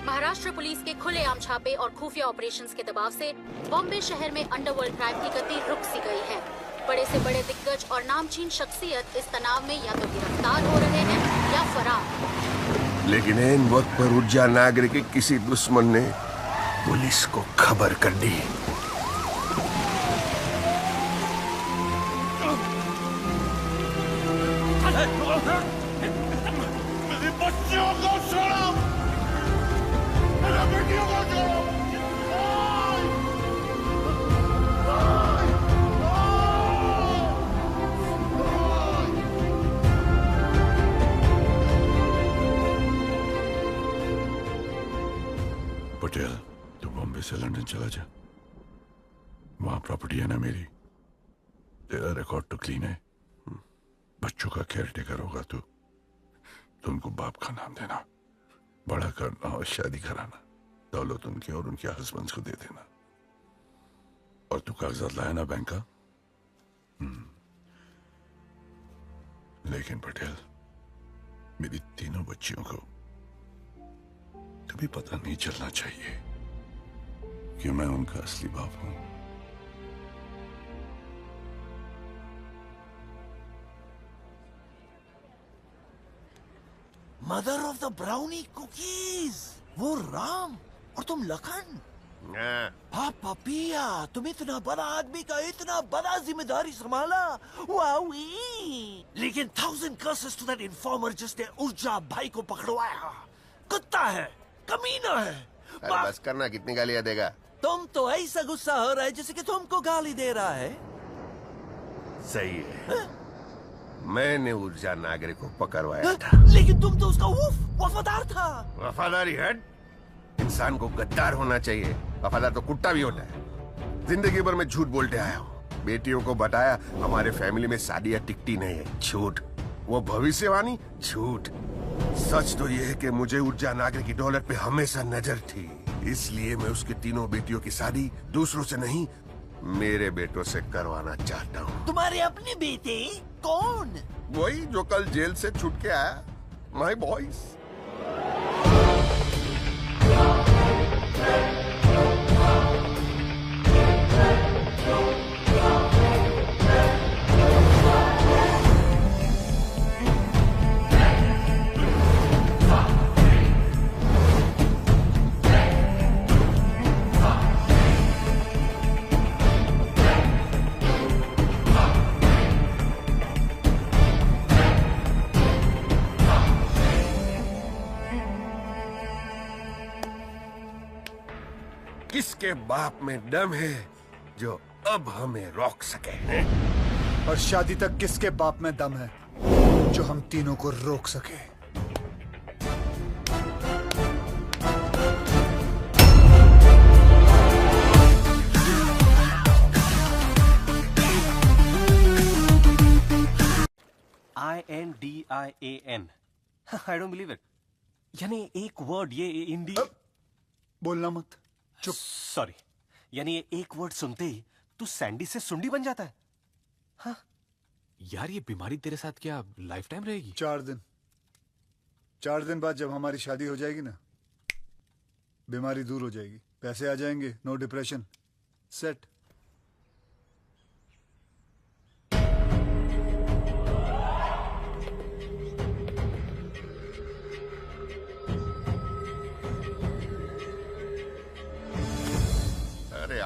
महाराष्ट्र पुलिस के खुलेआम छापे और खुफिया ऑपरेशंस के दबाव से बॉम्बे शहर में अंडरवर्ल्ड क्राइम की गति रुक सी गई है। बड़े से बड़े दिग्गज और नामचीन शख्सियत इस तनाव में या तो गिरफ्तार हो रहे हैं या फरार। लेकिन इन वक्त पर ऊर्जा नागर के किसी दुश्मन ने पुलिस को खबर कर दी। मेरे बच्चों को छोड़ो, मेरे बेटियों को छोड़ो। पटेल, तू बॉम्बे से लंदन चला जा। वहां प्रॉपर्टी है ना मेरी, तेरा रिकॉर्ड तो क्लीन है। बच्चों का केयर टेकर होगा तू। तुमको बाप का नाम देना, बड़ा करना और शादी कराना, दौलत उनके और उनके हस्बैंड्स को दे देना। और तू कागजात लाया ना बैंक का? लेकिन पटेल, मेरी तीनों बच्चियों को कभी पता नहीं चलना चाहिए कि मैं उनका असली बाप हूं। Mother of the brownie cookies, वो राम और तुम लखन। पापा पिया, तुम इतना बड़ा आदमी का इतना बड़ा जिम्मेदारी संभाला, वावी। लेकिन 1000 curses to that informer जिसने ऊर्जा भाई को पकड़वाया। कुत्ता है, कमीना है। बस करना, कितनी गालियां देगा? तुम तो ऐसा गुस्सा हो रहा है जैसे कि तुमको गाली दे रहा है। सही है, मैंने ऊर्जा नागर को पकड़वाया था। लेकिन तुम तो उसका वफादार था। वफादारी हट, इंसान को गद्दार होना चाहिए। वफादार तो कुत्ता भी होता है। जिंदगी भर में झूठ बोलते आया हूँ। बेटियों को बताया हमारे फैमिली में शादियां टिकती नहीं है, झूठ। वो भविष्यवाणी, झूठ। सच तो ये है कि मुझे ऊर्जा नागर की दौलत पे हमेशा नजर थी, इसलिए मैं उसकी तीनों बेटियों की शादी दूसरों से नहीं, मेरे बेटों से करवाना चाहता हूँ। तुम्हारे अपने बेटे? कौन? वही जो कल जेल से छूट के आया, माय बॉयज। किसके बाप में दम है जो अब हमें रोक सके? और शादी तक किसके बाप में दम है जो हम तीनों को रोक सके? INDIAN। I don't believe it। यानी एक वर्ड ये इंडी बोलना मत, चुप। सॉरी, यानी ये एक वर्ड सुनते ही तू सैंडी से सुंडी बन जाता है। हाँ यार, ये बीमारी तेरे साथ क्या लाइफ टाइम रहेगी? 4 दिन बाद जब हमारी शादी हो जाएगी ना, बीमारी दूर हो जाएगी, पैसे आ जाएंगे, नो डिप्रेशन, सेट।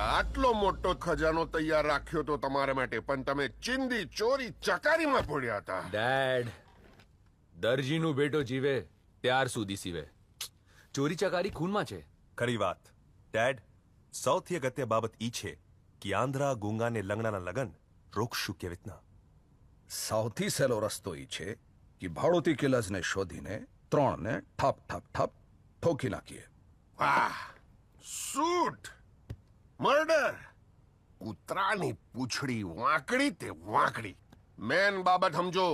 આટલો મોટો ખજાનો તૈયાર રાખ્યો તો તમારા માટે, પણ તમે ચિંદી ચોરી ચકારીમાં પડ્યા હતા. ડેડ, દરજીનું બેટો જીવે ત્યાર સુધી સીવે. ચોરી ચકારી ખૂનમાં છે. ખરી વાત. ડેડ, સૌથી અગત્ય બાબત ઈ છે કે આંધ્રા ગુંગા ને લંગડાના લગન રોકશું કેવી રીતના. સૌથી સહેલો રસ્તો ઈ છે કે ભાડોતી કિલર્સને શોધીને 3ને ઠપ ઠપ ઠપ ઠોકી નાખીએ. વાહ, શૂટ, મર્ડર. કૂતરાની પૂંછડી વાંકડી તે વાંકડી. મેન બાબત સમજો.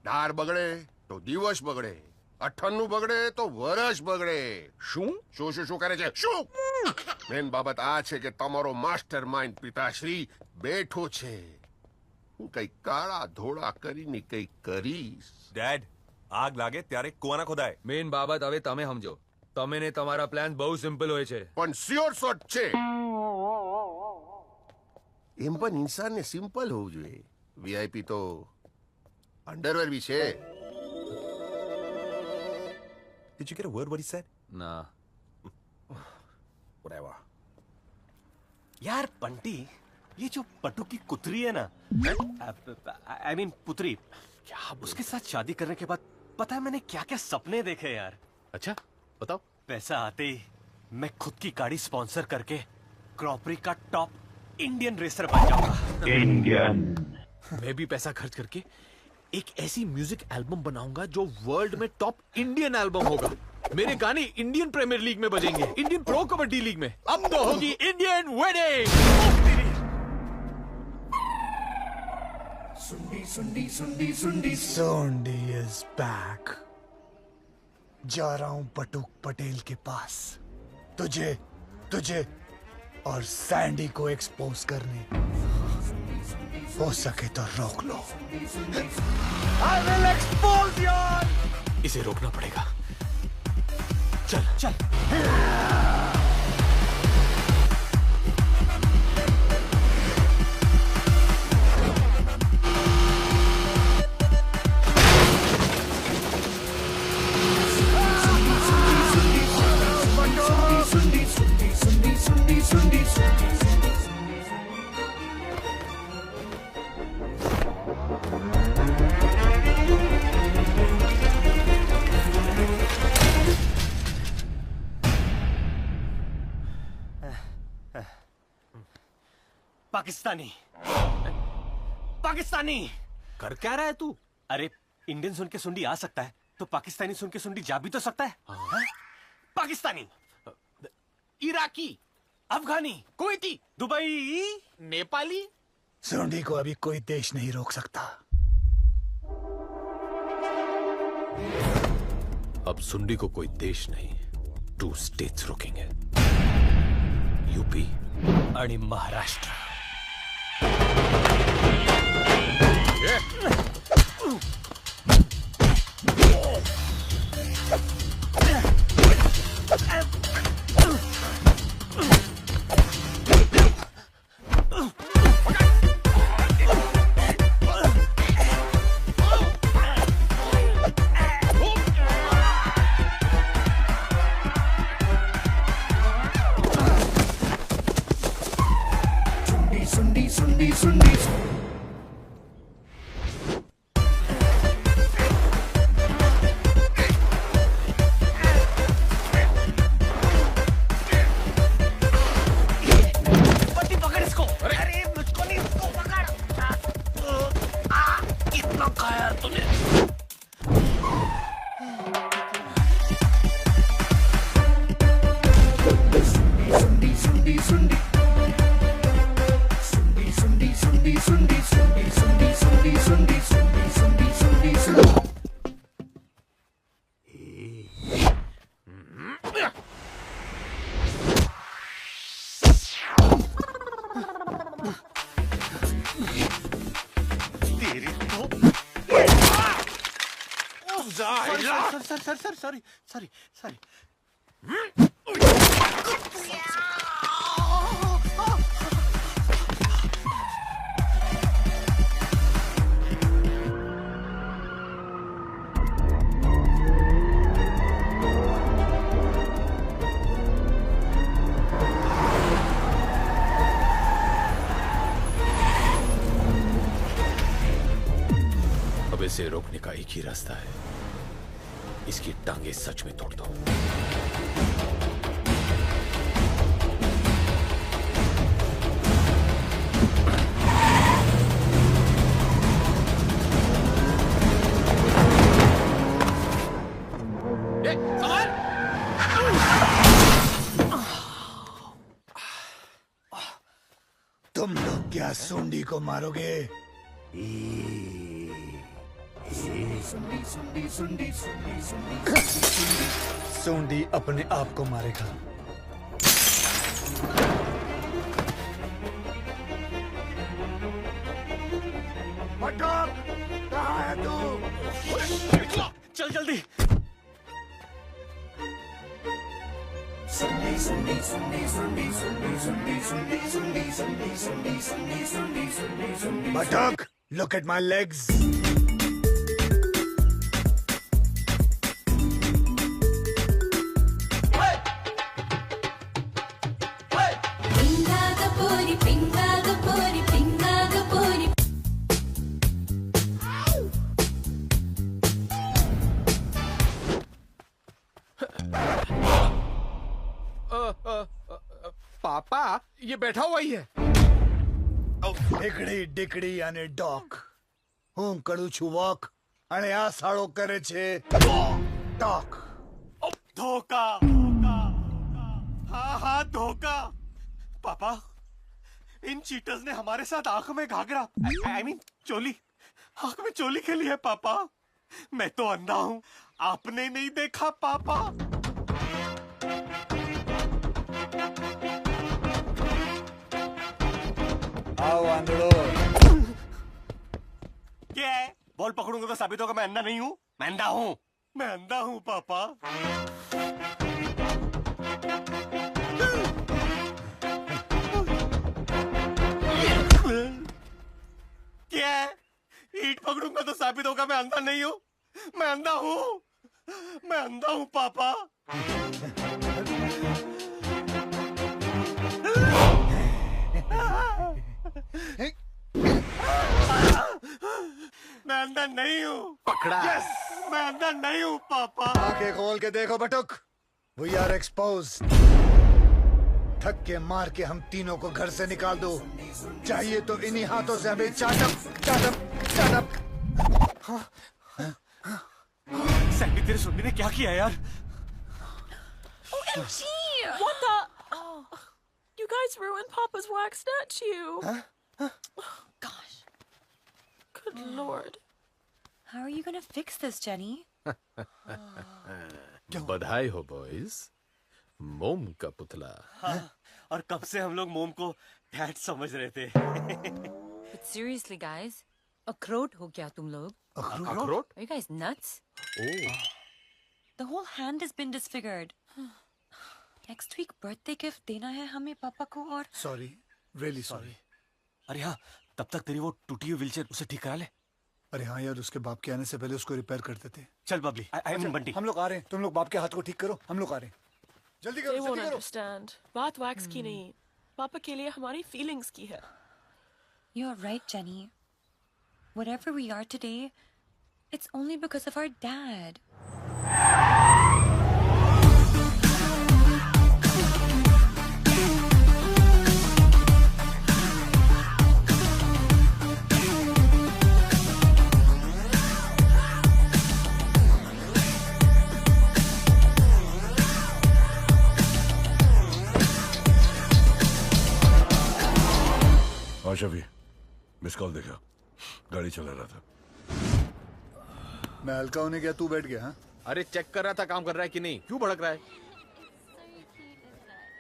ડાર બગડે તો દિવસ બગડે, અઠન્નું બગડે તો વરસ બગડે. શું શું શું શું કરે છે? શું મેન બાબત આ છે કે તમારો માસ્ટર માઇન્ડ પિતાશ્રી બેઠો છે. હું કઈ કાળા ધોળા કરીને કઈ કરીશ. ડેડ, આગ લાગે ત્યારે કુવાના ખોદાય. મેન બાબત હવે તમે સમજો. તમે ને તમારા પ્લાન બહુ સિમ્પલ હોય છે, પણ સ્યોર શોટ છે. એમ પણ ઇન્સાનને સિમ્પલ હોવું જોઈએ. વીઆઈપી તો અંડરવેર બી છે. Did you get a word what he said? ના. Whatever. यार बंटी, ये जो पट्टू की कुतरी है ना, आई मीन पुत्री, क्या उसके साथ शादी करने के बाद पता है मैंने क्या क्या सपने देखे यार. अच्छा बताओ. पैसा आते ही मैं खुद की गाड़ी स्पॉन्सर करके क्रॉपरी का टॉप इंडियन रेसर बन जाऊंगा. इंडियन. मैं भी पैसा खर्च करके एक ऐसी म्यूजिक एल्बम बनाऊंगा जो वर्ल्ड में टॉप इंडियन एल्बम होगा. मेरे गाने इंडियन प्रीमियर लीग में बजेंगे, इंडियन प्रो कबड्डी लीग में. अब तो होगी इंडियन वेडिंग. सुंडी सुंडी सुंडी सुंडी सोंडी इज बैक. जा रहा हूं बटुक पटेल के पास, तुझे तुझे और सैंडी को एक्सपोज करने. हो सके तो रोक लो. I will expose you. इसे रोकना पड़ेगा. चल चल. पाकिस्तानी पाकिस्तानी कर क्या रहा है तू? अरे इंडियन सुन के सुंडी आ सकता है तो पाकिस्तानी सुन के सुंडी जा भी तो सकता है. हाँ? पाकिस्तानी, इराकी, अफगानी, कुवैती, दुबई, नेपाली. सोंडी को अभी कोई देश नहीं रोक सकता. अब सुंडी को कोई देश नहीं, 2 स्टेट्स रोकेंगे. यूपी आणि महाराष्ट्र. सुंडी सुंडी सुंडी. पट्टी पकड़ इसको. अरे मुझको नहीं, इसको पकड़. इतना खाया तूने. सुंडी सुंडी सुंडी. Sundi, sundi, sundi, sundi, sundi, sundi, sundi, sundi, sundi, sundi, sundi. तेरी तो. Sorry. का एक ही रास्ता है, इसकी टांगे सच में तोड़ दो। तुम लोग क्या सूंडी को मारोगे? सूंडी अपने आप को मारेगा। कहाँ है तू? चल जल्दी। Buttock, look at my legs. पापा ये बैठा हुआ ही है। ડીકડી ડીકડી અને ડોક હું કરું છું વોક અને આ સાળો કરે છે ટોક। धोखा। हाँ हाँ धोखा। पापा इन चीटर्स ने हमारे साथ आंख में घाघरा आई मीन चोली आंख में चोली खेली है पापा। मैं तो अंधा हूँ, आपने नहीं देखा पापा। आओ आंधड़ो। क्या है? बॉल पकड़ूंगा तो साबित होगा मैं अंधा नहीं हूँ। मैं अंधा हूँ, मैं अंधा हूँ पापा। क्या है? ईंट पकड़ूंगा तो साबित होगा मैं अंधा नहीं हूँ। मैं अंधा हूँ, मैं अंधा हूँ पापा। मैं अंधा नहीं हूँ। पकड़ा। यस, मैं अंधा नहीं हूँ पापा। आंखें खोल के देखो बटुक, वी आर एक्सपोज्ड। थक के मार के हम तीनों को घर से निकाल दो, चाहिए तो इन्हीं हाथों से हमें चाटप चाटप चाटप। सैंडी तेरे सुनने ने क्या किया यार? OMG! What the? Oh, you guys ruined Papa's wax statue. Gosh. Good Lord. How are you gonna fix this, Jenny? बधाई हो बॉयज, मोम का पुतला। हाँ, और कब से हम लोग मोम को डैड समझ रहे थे। But seriously, guys, अखरोट हो क्या तुम लोग? अखरोट? Are you guys nuts? Oh. The whole hand has been disfigured. Next week birthday gift देना है हमें पापा को और। Sorry, really sorry. अरे हाँ, तब तक तेरी वो टूटी हुई व्हीलचेयर उसे ठीक करा ले। अरे हाँ यार, उसके बाप के आने से पहले उसको रिपेयर करते थे। चल बबली, आई मीन बंटी। हम लोग आ रहे हैं, तुम लोग बाप के हाथ को ठीक करो, हम लोग आ रहे हैं। जल्दी करो, They won't जल्दी करो। understand. बात wax की नहीं, पापा के लिए हमारी feelings की है। You're right, Jenny. Whatever we are today, it's only because of our dad. हाँ शफी, मिस कॉल देखा, गाड़ी चला रहा था। मैं हल्का होने गया, तू बैठ गया। हाँ? अरे चेक कर रहा था काम कर रहा है कि नहीं, क्यों भड़क रहा है?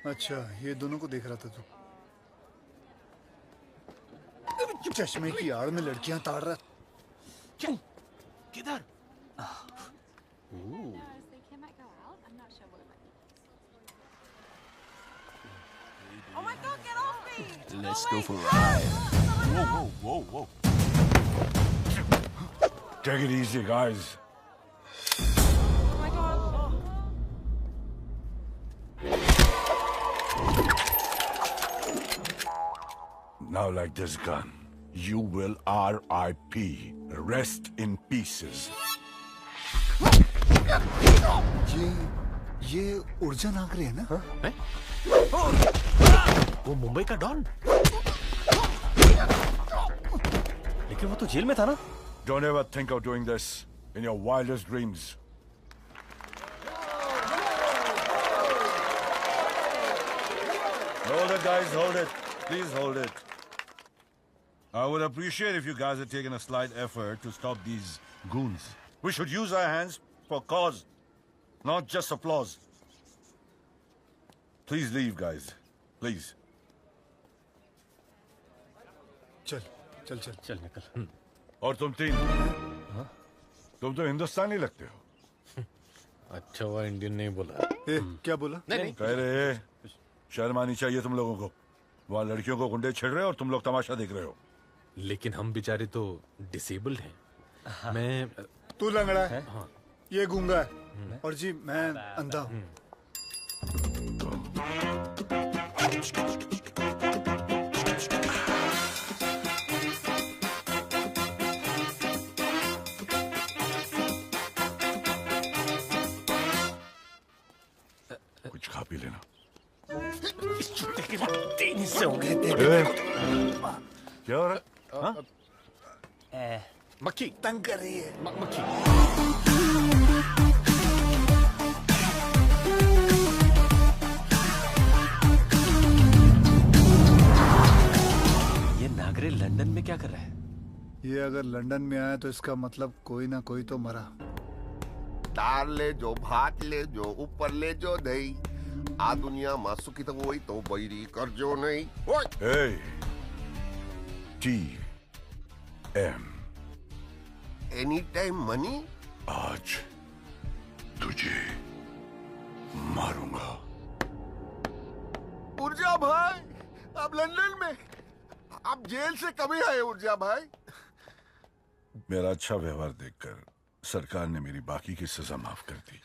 अच्छा, ये दोनों को देख रहा था तू। चश्मे की आड़ में लड़कियां ताड़ रहा। क्यों? किधर? Oh my God, get off me! Let's go for a ride. Whoa, whoa, whoa, whoa. Take it easy, guys. Oh my God. Now like this gun. You will R.I.P. Rest in pieces. ये ऊर्जा नागरे है ना? वो मुंबई का don. लेकिन वो तो jail में था ना? Don't ever think of doing this in your wildest dreams. Hold it, guys, hold it. Please hold it. I would appreciate if you guys had taken a slight effort to stop these goons. We should use our hands for cause, not just applause. Please leave, guys. Please. चल चल चल चल निकल। और तुम तीन, तुम तो हिंदुस्तानी लगते हो। अच्छा हुआ इंडियन नहीं बोला। क्या बोला? नहीं। कह रहे शर्म आनी चाहिए तुम लोगों को। वहाँ लड़कियों को गुंडे छेड़ रहे हो और तुम लोग तमाशा देख रहे हो। लेकिन हम बेचारे तो डिसेबल्ड हैं। मैं तू लंगड़ा है, ये गूंगा है, और जी मैं अंधा हूँ। कुछ खा पी लेना। इस चुट्टे के बाद 3 हिस्से हो गए थे। क्या हो रहा है? मक्खी तंग कर रही है। मक्खी। ये नागरे लंदन में क्या कर रहा है? ये अगर लंदन में आया तो इसका मतलब कोई ना कोई तो मरा। दाल ले जो, भात ले जो, ऊपर ले जो दही। आ दुनिया में सुखी तो वही तो बैरी कर जो नहीं। Hey, TM. Any time money. आज तुझे मारूंगा। ऊर्जा भाई, आप लंदन में, आप जेल से कभी आए ऊर्जा भाई? मेरा अच्छा व्यवहार देखकर सरकार ने मेरी बाकी की सजा माफ कर दी।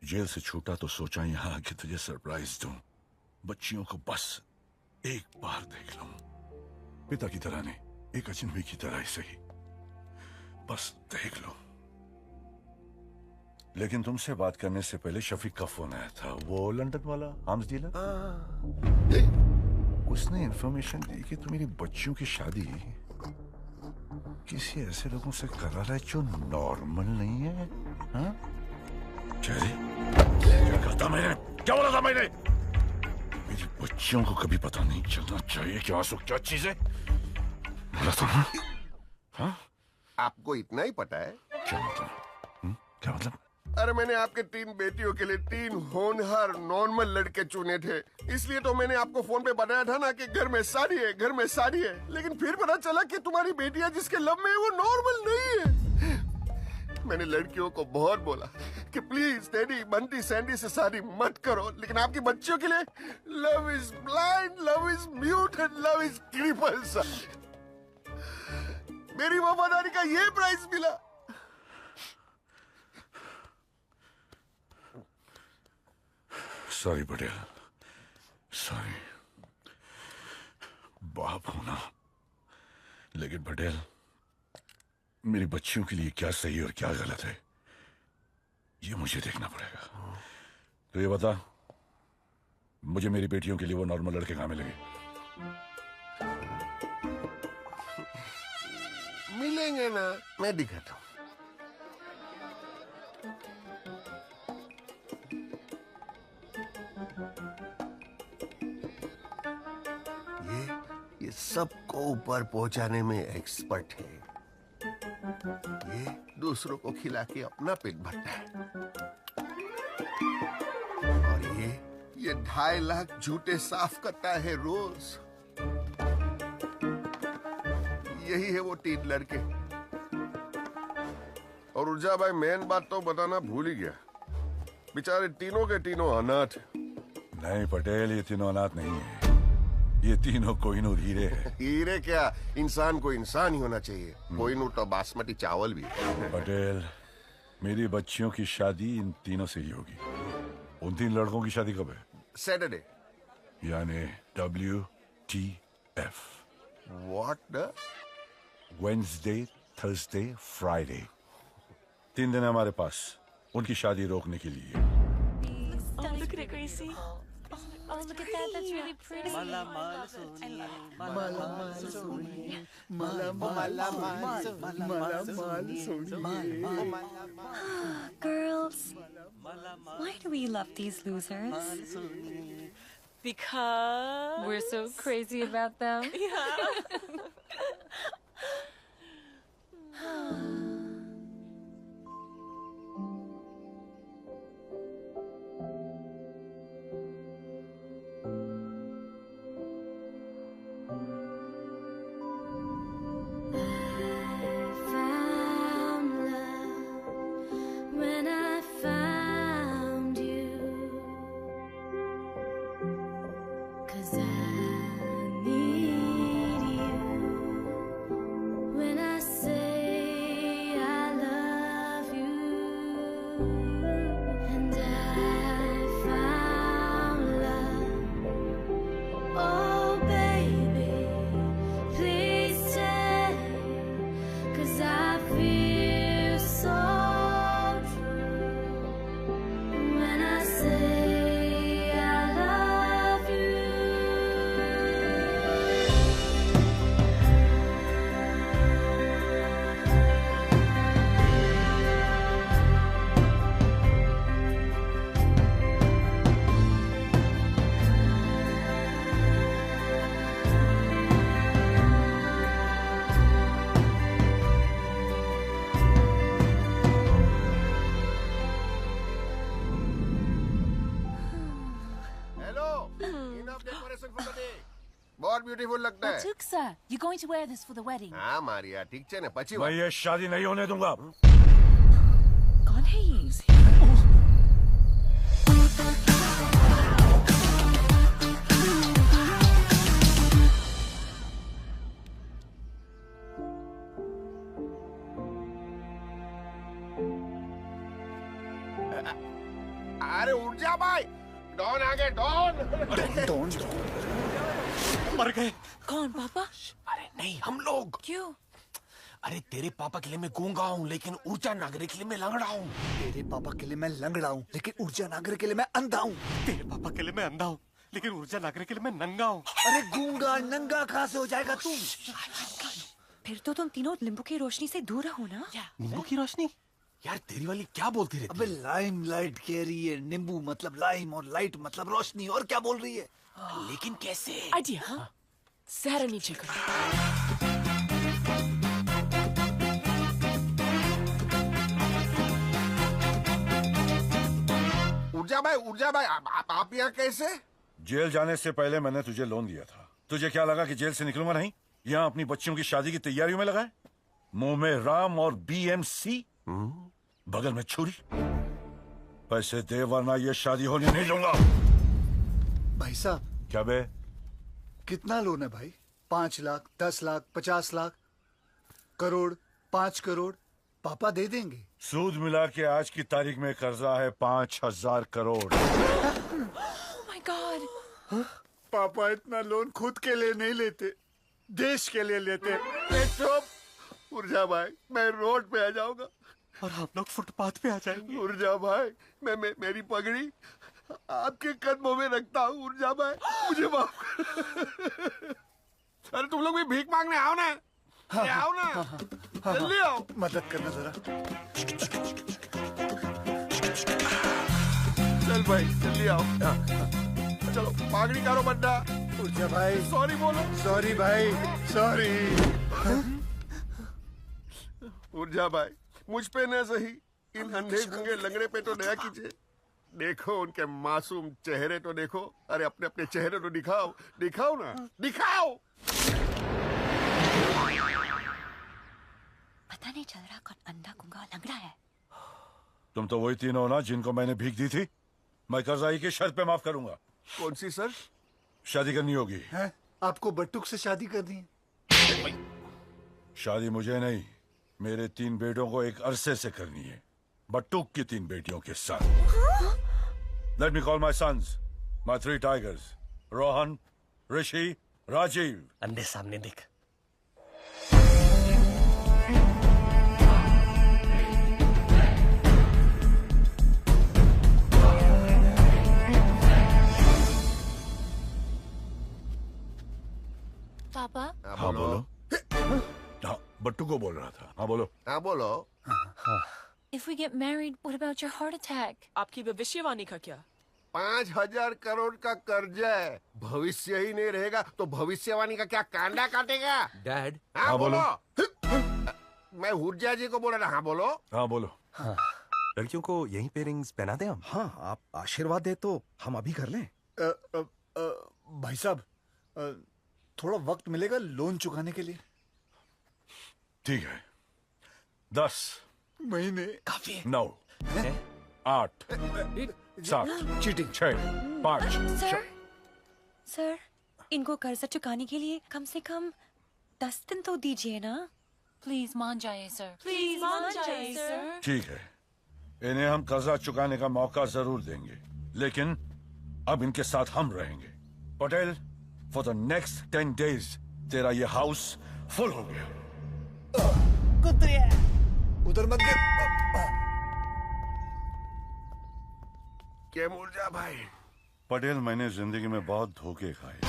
जेल से छूटा तो सोचा यहाँ आके तुझे सरप्राइज दूं, बच्चियों को बस एक बार देख लूं। पिता की तरह नहीं, एक अजनबी की तरह ही सही, बस देख लो। लेकिन तुमसे बात करने से पहले शफीक का फोन आया था, वो लंदन वाला आर्म्स डीलर। उसने इंफॉर्मेशन दी कि तुम्हारी बच्चियों की शादी किसी ऐसे लोगों से करा रहा है जो नॉर्मल नहीं है। हाँ? क्या कहता मैंने? क्या बोला था मैंने? मेरी बच्चियों को कभी पता नहीं चलना चाहिए कि आंसू क्या चीज है। बोला था ना? हाँ? आपको इतना ही पता है? क्या मतलब? क्या मतलब? अरे मैंने आपके 3 बेटियों के लिए 3 होनहार नॉर्मल लड़के चुने थे, इसलिए तो मैंने आपको फोन पे बताया था ना कि घर में शादी है, घर में शादी है। लेकिन फिर पता चला कि तुम्हारी बेटियां जिसके लब में है वो नॉर्मल नहीं है। मैंने लड़कियों को बहुत बोला कि प्लीज डैडी बंटी सैंडी से शादी मत करो, लेकिन आपकी बच्चियों के लिए love is blind, love is mute and love is cripples. मेरी वफादारी का ये प्राइस मिला। Sorry Patel, sorry. बाप होना, लेकिन पटेल मेरी बच्चियों के लिए क्या सही और क्या गलत है ये मुझे देखना पड़ेगा। तो ये बता, मुझे मेरी बेटियों के लिए वो नॉर्मल लड़के कहाँ मिलेंगे? मिलेंगे ना, मैं दिखाता हूँ। ये सबको ऊपर पहुंचाने में एक्सपर्ट है। ये दूसरों को खिला के अपना पेट भरता है। और ये 2.5 लाख झूठे साफ करता है रोज। यही है वो 3 लड़के। और ऊर्जा भाई मेन बात तो बताना भूल ही गया, बेचारे तीनों के तीनों अनाथ है। नहीं पटेल, ये तीनों अनाथ नहीं है, ये तीनों कोहिनूर हीरे हैं। हीरे क्या, इंसान को इंसान ही होना चाहिए। कोहिनूर तो बासमती चावल भी है। पटेल, मेरी बच्चियों की शादी इन तीनों से ही होगी। उन 3 लड़कों की शादी कब है? सैटरडे। यानी WTF। What? Wednesday, Thursday, Friday 3 दिन है हमारे पास उनकी शादी रोकने के लिए। Oh, look at it, Gracie. Oh, look at that. That's really pretty. Girls, why do we love these losers? Because We're so crazy about them. Yeah. When I found you, 'cause I need you. When I say I love you, and I found love. Oh baby, please stay, 'cause I feel so. When I say I love you, Hello. Enough decoration for the day. बहुत beautiful लगता है। Tuksa, you're going to wear this for the wedding. हाँ मारिया ठीक है ना पची मैं ये शादी नहीं होने दूंगा। कौन है ये? अरे उठ जा भाई, डॉन आ गए डॉन। डॉन मर गए। कौन पापा? अरे नहीं हम लोग। क्यों? अरे तेरे पापा के लिए मैं गूंगा हूँ लेकिन ऊर्जा नागरिक के लिए मैं लंगड़ा हूँ। तेरे पापा के लिए मैं लंगड़ा हूँ लेकिन ऊर्जा नागर के लिए मैं अंधा हूँ। तेरे पापा के लिए मैं अंधा हूँ लेकिन ऊर्जा नागरिक के लिए मैं नंगा हूँ। अरे गूंगा नंगा कहाँ से हो जाएगा तू? फिर तो तुम तीनों नींबू की रोशनी से दूर रहो ना। नींबू की रोशनी? यार तेरी वाली क्या बोलती रहती अबे लाइम लाइट कह रही है, नींबू मतलब लाइम और लाइट मतलब रोशनी, और क्या बोल रही है? लेकिन कैसे? आइडिया, हाँ? जरा नीचे करो। ऊर्जा भाई आप यहाँ कैसे? जेल जाने से पहले मैंने तुझे लोन दिया था। तुझे क्या लगा कि जेल से निकलूंगा नहीं? यहाँ अपनी बच्चियों की शादी की तैयारियों में लगा है? मुंह में राम और BMC, बगल में छुरी। पैसे दे वरना ये शादी होने नहीं दूंगा। भाई साहब। क्या बे? कितना लोन है भाई? 5 लाख, 10 लाख, 50 लाख, करोड़, 5 करोड़? पापा दे देंगे। सूद मिला के आज की तारीख में कर्जा है 5000 करोड़। Oh my God! पापा इतना लोन खुद के लिए नहीं लेते, देश के लिए लेते। ऊर्जा भाई मैं रोड पे आ जाऊंगा और हम लोग फुटपाथ पे आ जाएंगे। ऊर्जा भाई मेरी पगड़ी आपके कदमों में रखता हूँ। ऊर्जा भाई मुझे माफ कर। अरे तुम लोग भी भीख मांगने आओ ना। आओ ना, जल्दी आओ। मदद करना जरा। चल भाई जल्दी आओ। चलो पागड़ी करो बड्डा। ऊर्जा भाई सॉरी बोलो। सॉरी भाई सॉरी। ऊर्जा भाई मुझ पे न सही, इन अंधे गंगे लंगड़े पे तो दया कीजिए। देखो उनके मासूम चेहरे तो देखो। अरे अपने अपने चेहरे तो दिखाओ, दिखाओ ना, दिखाओ। पता नहीं चल रहा कौन अंधा गुंगा लंगड़ा है। तुम तो वही तीनों ना जिनको मैंने भीख दी थी। मैं कर्जाई की शर्त पे माफ करूंगा। कौन सी सर? शादी करनी होगी। है? आपको बट्टुक से शादी करनी है? शादी मुझे नहीं, मेरे 3 बेटों को एक अरसे से करनी है। बट्टुक की 3 बेटियों के साथ। Let me call my sons, my 3 tigers, Rohan, ऋषि, राजीव। अंधे सामने देख, बट्टू को बोल रहा था। हाँ बोलो। हाँ बोलो। If we get married, what about your heart attack? आपकी भविष्यवाणी का क्या? 5,000 करोड़ का कर्जा है, भविष्य ही नहीं रहेगा तो भविष्यवाणी का क्या कांडा काटेगा? डैड। हाँ बोलो। मैं हुर्जा जी को बोल रहा। हाँ बोलो। हाँ बोलो। लड़कियों को यही पे रिंग्स पहना दे हम। हाँ, आप आशीर्वाद दे तो हम अभी कर लें। भाई साहब, थोड़ा वक्त मिलेगा लोन चुकाने के लिए? ठीक है। 10 महीने काफी है। 9 8 7 चीटिंग 6 5 सर, इनको कर्जा चुकाने के लिए कम से कम 10 दिन तो दीजिए ना। प्लीज मान जाइए सर। प्लीज मान जाइए सर। ठीक है, इन्हें हम कर्जा चुकाने का मौका जरूर देंगे, लेकिन अब इनके साथ हम रहेंगे। Patel, for the next 10 days तेरा ये हाउस फुल हो गया। कुत्रिया उधर मत गिर। क्या मुर्जा भाई? पटेल, मैंने जिंदगी में बहुत धोखे खाए।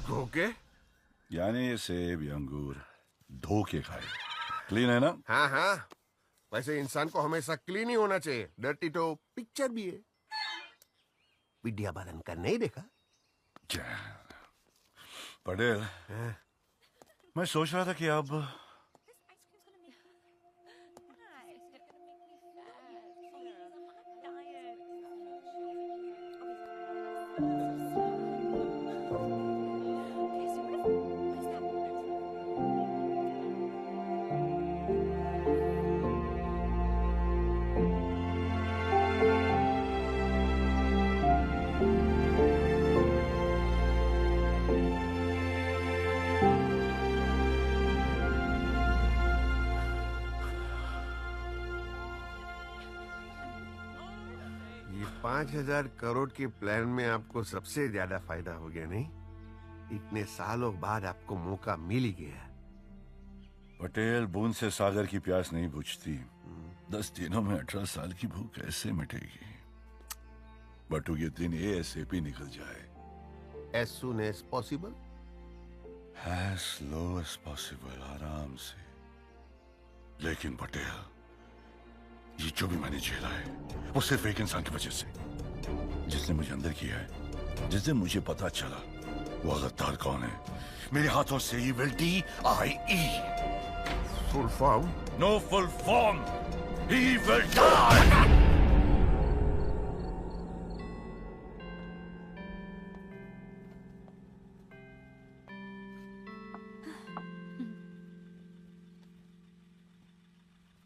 धोखे? यानी ये सेब या अंगूर धोखे खाए। क्लीन है ना? हाँ हाँ, वैसे इंसान को हमेशा क्लीन ही होना चाहिए। डर्टी तो पिक्चर भी है। विद्या बालन का नहीं देखा? क्या पटेल, मैं सोच रहा था कि अब ये 5,000 करोड़ के प्लान में आपको सबसे ज्यादा फायदा हो गया नहीं? इतने सालों बाद आपको मौका मिल ही गया। पटेल, बूंद से सागर की प्यास नहीं बुझती। 10 दिनों में 18 साल की भूख कैसे मिटेगी? बटू ये दिन ASAP निकल जाए। As soon as possible? As slow as possible, आराम से। लेकिन पटेल, ये जो भी मैंने झेला है वो सिर्फ एक इंसान की वजह से, जिसने मुझे अंदर किया है। जिस दिन मुझे पता चला वो गद्दार कौन है, मेरे हाथों से ही will die। Full form? No full form. He will die.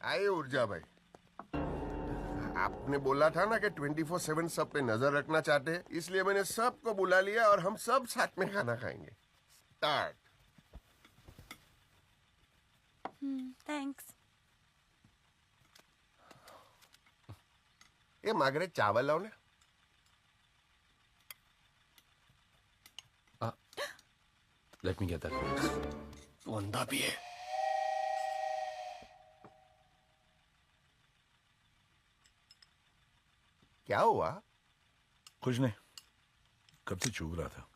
आए ऊर्जा भाई, आपने बोला था ना कि 24/7 सब पे नजर रखना चाहते हैं, इसलिए मैंने सबको बुला लिया और हम सब साथ में खाना खाएंगे। स्टार्ट। थैंक्स। ये मागरे चावल लाओ ना। Let me get that. वंदा भी है। क्या हुआ? कुछ नहीं, कब से चूक रहा था।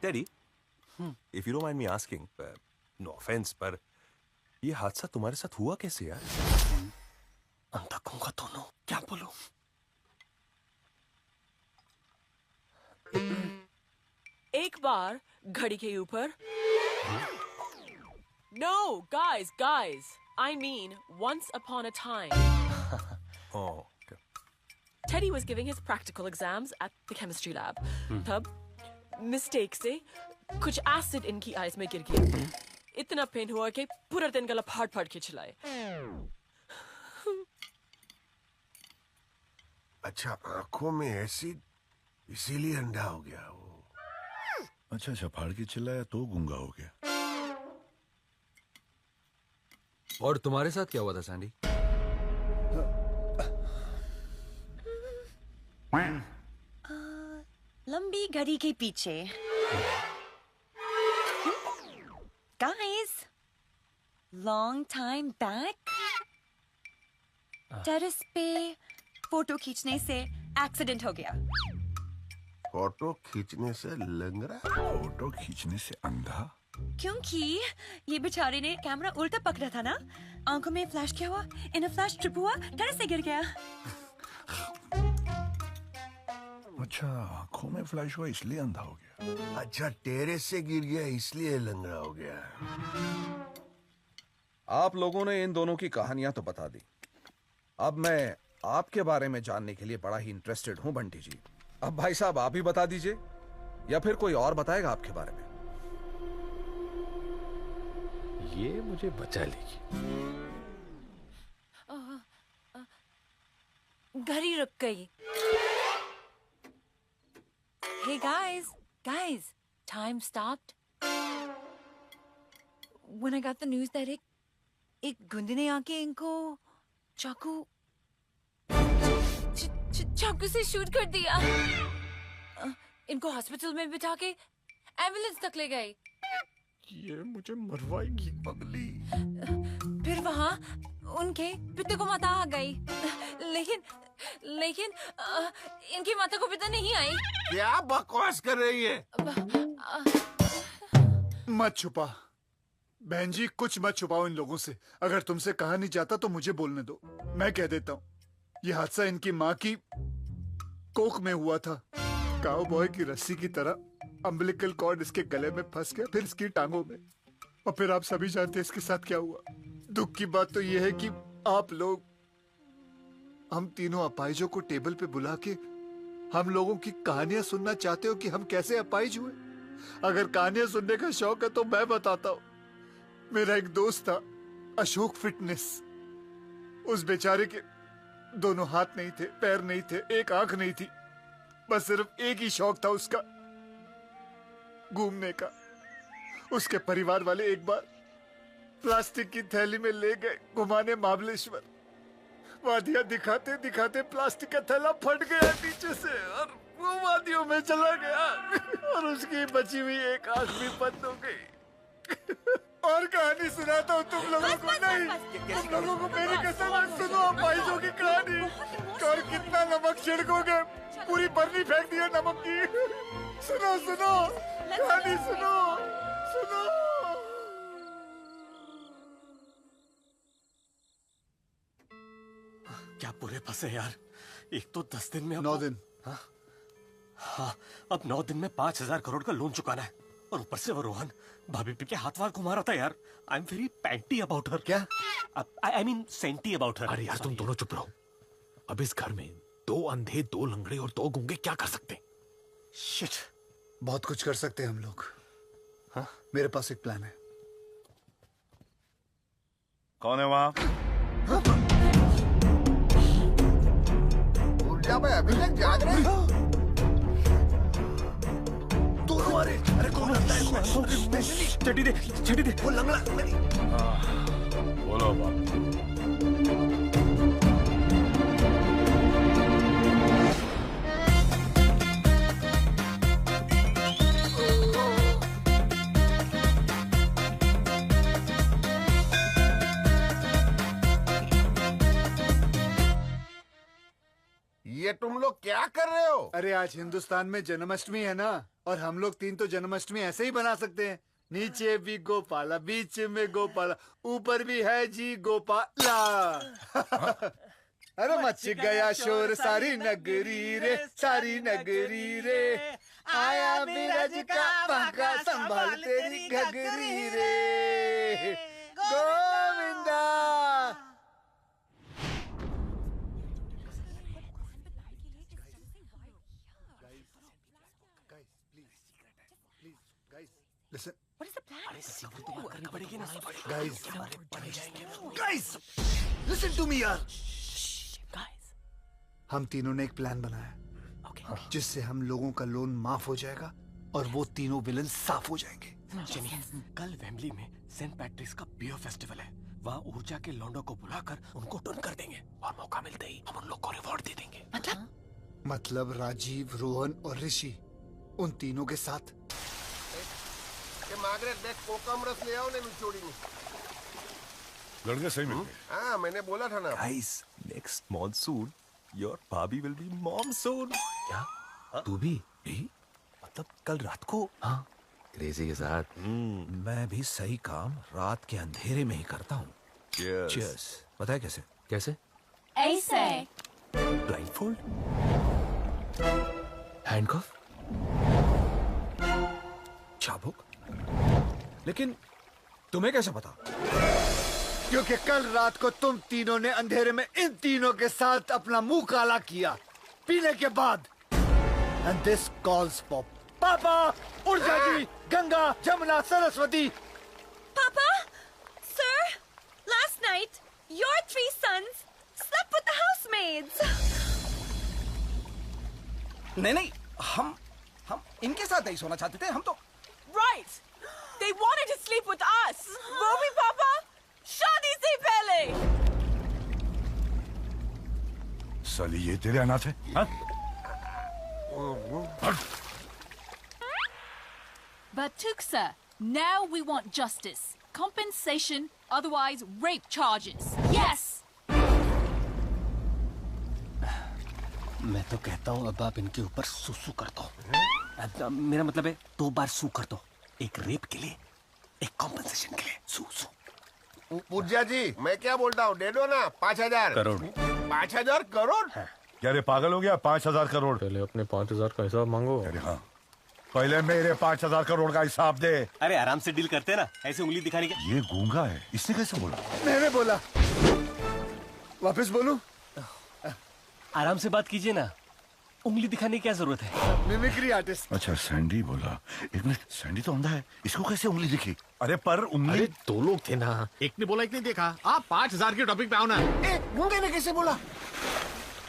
Daddy, if you don't mind me asking, no offence, पर ये हादसा तुम्हारे साथ हुआ कैसे यार? अंधा गूंगा दोनों, क्या बोलूं? एक बार घड़ी के ऊपर No, guys. I mean, once upon a time. Oh, okay. Teddy was giving his practical exams at the chemistry lab. तब mistake से कुछ acid इनकी eyes में गिर गया। इतना पेन हुआ कि पूरा दिन गला फाड़ के चिल्लाए। अच्छा, आंखों में एसिड, इसीलिए अंधा हो गया वो। अच्छा, फाड़ के चिल्लाया तो गूंगा हो गया। और तुम्हारे साथ क्या हुआ था सैंडी? लंबी घड़ी के पीछे। Guys, long time back. Terrace पे फोटो खींचने से एक्सीडेंट हो गया. फोटो खींचने से लंगड़ा? फोटो खींचने से अंधा? क्योंकि ये बेचारे ने कैमरा उल्टा पकड़ा था ना, आंखों में फ्लैश किया हुआ, इन फ्लैश ट्रिप हुआ, टेरेस से गिर गया. अच्छा, आंखों में फ्लैश हुआ इसलिए अंधा हो गया. अच्छा, टेरेस से गिर गया इसलिए लंगड़ा हो गया. आप लोगों ने इन दोनों की कहानियां तो बता दी. अब मैं आपके बारे में जानने के लिए बड़ा ही इंटरेस्टेड हूं बंटी जी. अब भाई साहब आप ही बता दीजिए या फिर कोई और बताएगा आपके बारे में. ये मुझे बचा लेगी. घड़ी रुक गई. Hey guys, time stopped. When I got the news that एक गुंडे ने आके इनको चाकू से शूट कर दिया. इनको हॉस्पिटल में बिठा के एम्बुलेंस तक ले गए. ये मुझे मरवाएगी पगली. फिर वहाँ उनके पिता को माता आ गई. लेकिन इनकी माता को पिता नहीं आई. क्या बकवास कर रही है? मत छुपा बहन जी, कुछ मत छुपाओ इन लोगों से. अगर तुमसे कहा नहीं जाता तो मुझे बोलने दो. मैं कह देता हूँ ये हादसा इनकी माँ की कोख में हुआ था. काउबॉय की रस्सी की तरह अम्बिलिकल कॉर्ड इसके गले में फंस गया, फिर इसकी टांगों में, और फिर आप सभी जानते हैं इसके साथ क्या हुआ. दुख की बात तो ये है कि आप लोग हम तीनों अपाहिजों को टेबल पे बुला के हम लोगों की कहानियां सुनना चाहते हो कि हम कैसे अपाहिज हुए. अगर कहानियां सुनने का शौक है तो मैं बताता हूँ. मेरा एक दोस्त था अशोक फिटनेस. उस बेचारे के दोनों हाथ नहीं थे, पैर नहीं थे, एक आंख नहीं थी. बस सिर्फ एक ही शौक था उसका, घूमने का. उसके परिवार वाले एक बार प्लास्टिक की थैली में ले गए घुमाने महाबलेश्वर. वादियां दिखाते दिखाते प्लास्टिक का थैला फट गया नीचे से और वो वादियों में चला गया और उसकी बची हुई एक आंख भी बंद हो गई. और कहानी सुनाता हूँ तुम लोगों को. नहीं, तुम लोगों को मेरी कसम है. सुनो अपाहिजों की कहानी. और कितना नमक छिड़कोगे, पूरी बर्नी फेंक दिया नमक की. सुनो सुनो कहानी सुनो सुनो. क्या पूरे फंसे यार. एक तो 10 दिन में 9 दिन. हाँ, अब 9 दिन में 5,000 करोड़ का लोन चुकाना है. और ऊपर से वो रोहन भाभी पी के हाथ वाल घुमा रहा था यार. I am very panty about her. क्या? I mean senti about her. अरे यार तुम दोनों चुप रहो. अब इस घर में 2 अंधे, 2 लंगड़े और 2 गूंगे क्या कर सकते हैं? शिट. बहुत कुछ कर सकते हैं हम लोग. हाँ, मेरे पास एक प्लान है. कौन है वहाँ? ऊर्जा भाई अभी तक जाग रहे हो? दोनों आ रहे. अरे कौन लगता है? छठी दे वो लंगड़ा. बोलो बाप. ये तुम लोग क्या कर रहे हो? अरे आज हिंदुस्तान में जन्माष्टमी है ना, और हम लोग 3 तो जन्माष्टमी ऐसे ही बना सकते हैं. नीचे भी गोपाला, बीच में गोपाला, ऊपर भी है जी गोपाला. अरे मच गया शोर सारी नगरी रे, सारी नगरी रे. आया बिरज का बांका संभाल तेरी घगरी रे. Govinda. Listen. What is the plan? अरे सीक्रेट तो बात करनी पड़ेगी ना. Guys, listen to me यार. Guys. हम तीनों ने एक प्लान बनाया जिससे हम लोगों का लोन माफ हो जाएगा और वो तीनों विलन साफ हो जाएंगे. जेनी, कल वेम्बली में सेंट पैट्रिक्स का बियर फेस्टिवल है. वहाँ ऊर्जा के लौंडों को बुलाकर उनको टर्न कर देंगे और मौका मिलते ही हम उन लोग को रिवॉर्ड दे देंगे. मतलब राजीव, रोहन और ऋषि, उन तीनों के साथ. मार्गरेट बैग कोकम रस ले आओ ने निचोड़ी में. लड़के सही मिल गए। हाँ मैंने बोला था ना। Guys, next monsoon, your भाभी will be mom soon. क्या? तू भी? मतलब कल रात को? हाँ। क्रेजी के साथ। मैं भी सही काम रात के अंधेरे में ही करता हूँ। Cheers. पता है कैसे? कैसे? ऐसे। Blindfold? हैंडकफ? चाबुक? लेकिन तुम्हें कैसे पता? क्योंकि कल रात को तुम तीनों ने अंधेरे में इन तीनों के साथ अपना मुंह काला किया पीने के बाद। एंड दिस कॉल्स फॉर पापा, ऊर्जा जी, Ganga, Jamuna, Saraswati. Papa, sir, last night your 3 sons slept with the housemaids. नहीं, हम इनके साथ नहीं सोना चाहते थे, हम तो। Right! They wanted to sleep with us! वो भी पापा? शादी से पहले! साली ये तेरे अनाथ है? हाँ? But Tuksa, now we want justice. Compensation, otherwise rape charges. Yes! मैं तो कहता हूँ अब आप इनके ऊपर सुसु कर दो। मेरा मतलब है 2 बार सू कर दो। एक रेप के लिए, एक कॉम्पनसेशन के लिए। सू। पूज्या जी, मैं क्या बोलता हूँ, दे दो ना 5,000 करोड़। 5,000 करोड़? क्या रे पागल हो गया? 5,000 करोड़। पहले अपने 5,000 का हिसाब मांगो। अरे हाँ, पहले मेरे 5,000 करोड़ का हिसाब दे। अरे आराम से डील करते ना, ऐसे उंगली दिखाने के। ये गूंगा है, इसने कैसे बोला? मैंने बोला। वापस बोलूं? आराम से बात कीजिए ना, उंगली दिखाने की क्या जरूरत है? Mimicry artist. अच्छा सैंडी बोला। एक मिनट, सैंडी तो अंधा है, इसको कैसे उंगली दिखी? अरे पर उंगली। अरे 2 लोग थे ना, एक ने बोला एक ने देखा। आप 5,000 के टॉपिक पे आओ ना। गूंगे ने कैसे बोला?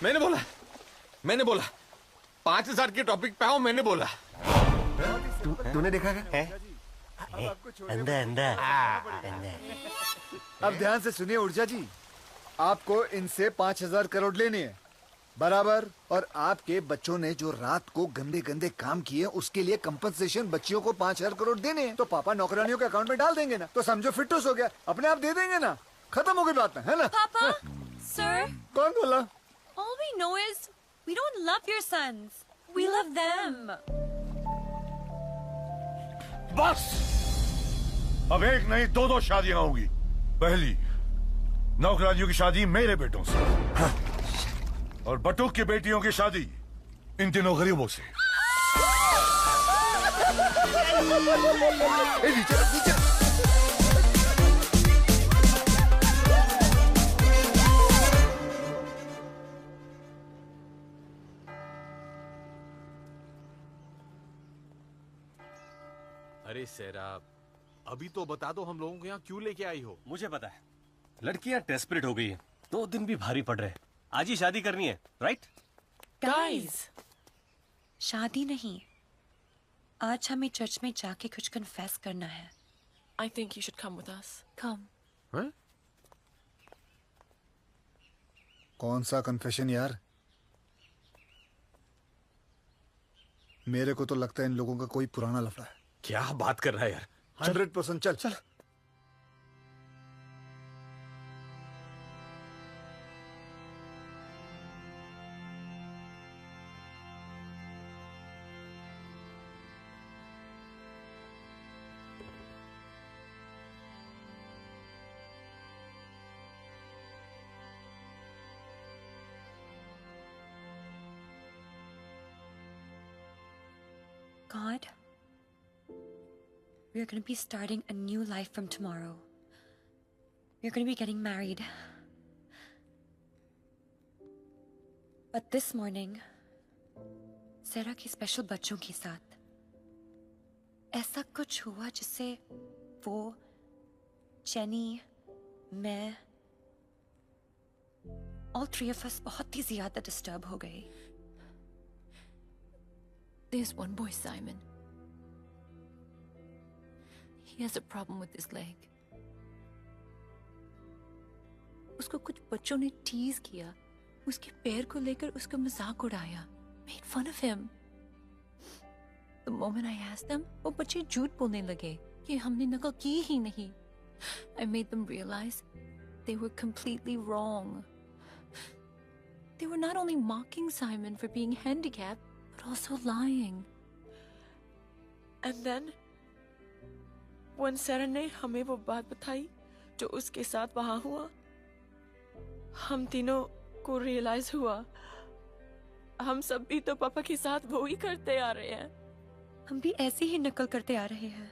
मैंने बोला 5,000 के टॉपिक पे आओ, मैंने बोला। तूने देखा क्या? अंधा। अब ध्यान से सुनिए ऊर्जा जी, आपको इनसे 5,000 करोड़ लेने हैं बराबर, और आपके बच्चों ने जो रात को गंदे गंदे काम किए उसके लिए कंपनसेशन बच्चियों को 5,000 करोड़ देने हैं। तो पापा नौकरानियों के अकाउंट में डाल देंगे ना, तो समझो फिटूस हो गया, अपने आप दे देंगे ना, खत्म हो गई बात है ना? Papa, sir, कौन बोला? all we know is we don't love your sons. We love them. बस अब एक नहीं 2 शादियां होगी। पहली नौकरानियों की शादी मेरे बेटों से, और बटुक की बेटियों की शादी इन तीनों गरीबों से। अरे सेरा, अभी तो बता दो हम लोगों को यहाँ क्यों लेके आई हो? मुझे पता है, लड़कियां डेस्परेट हो गई है, 2 दिन भी भारी पड़ रहे हैं, आज ही शादी करनी है, राइट? Guys, शादी नहीं, आज हमें चर्च में जाके कुछ कन्फेस करना है। I think you should come with us. Come. हैं? कौन सा कन्फेशन यार? मेरे को तो लगता है इन लोगों का कोई पुराना लफड़ा है। क्या बात कर रहा है यार? 100% चल। God, we're going to be starting a new life from tomorrow. We're going to be getting married. But this morning, Sarah के स्पेशल बच्चों के साथ ऐसा कुछ हुआ जिससे वो, जेनी, मैं, all 3 of us बहुत ही ज्यादा डिस्टर्ब हो गए। There's one boy, Simon. He has a problem with his leg. उसको कुछ बच्चों ने टीज किया, उसके पैर को लेकर उसका मजाक उड़ाया, made fun of him. The moment I asked them, वो बच्चे झूठ बोलने लगे कि हमने नकल की ही नहीं. I made them realize they were completely wrong. They were not only mocking Simon for being handicapped, but also lying. And then, when Sarah ने हमें वो बात बताई जो उसके साथ वहाँ हुआ, हम तीनों को रियलाइज हुआ हम सब भी तो पापा के साथ वो ही करते आ रहे हैं। हम भी ऐसे ही नकल करते आ रहे हैं।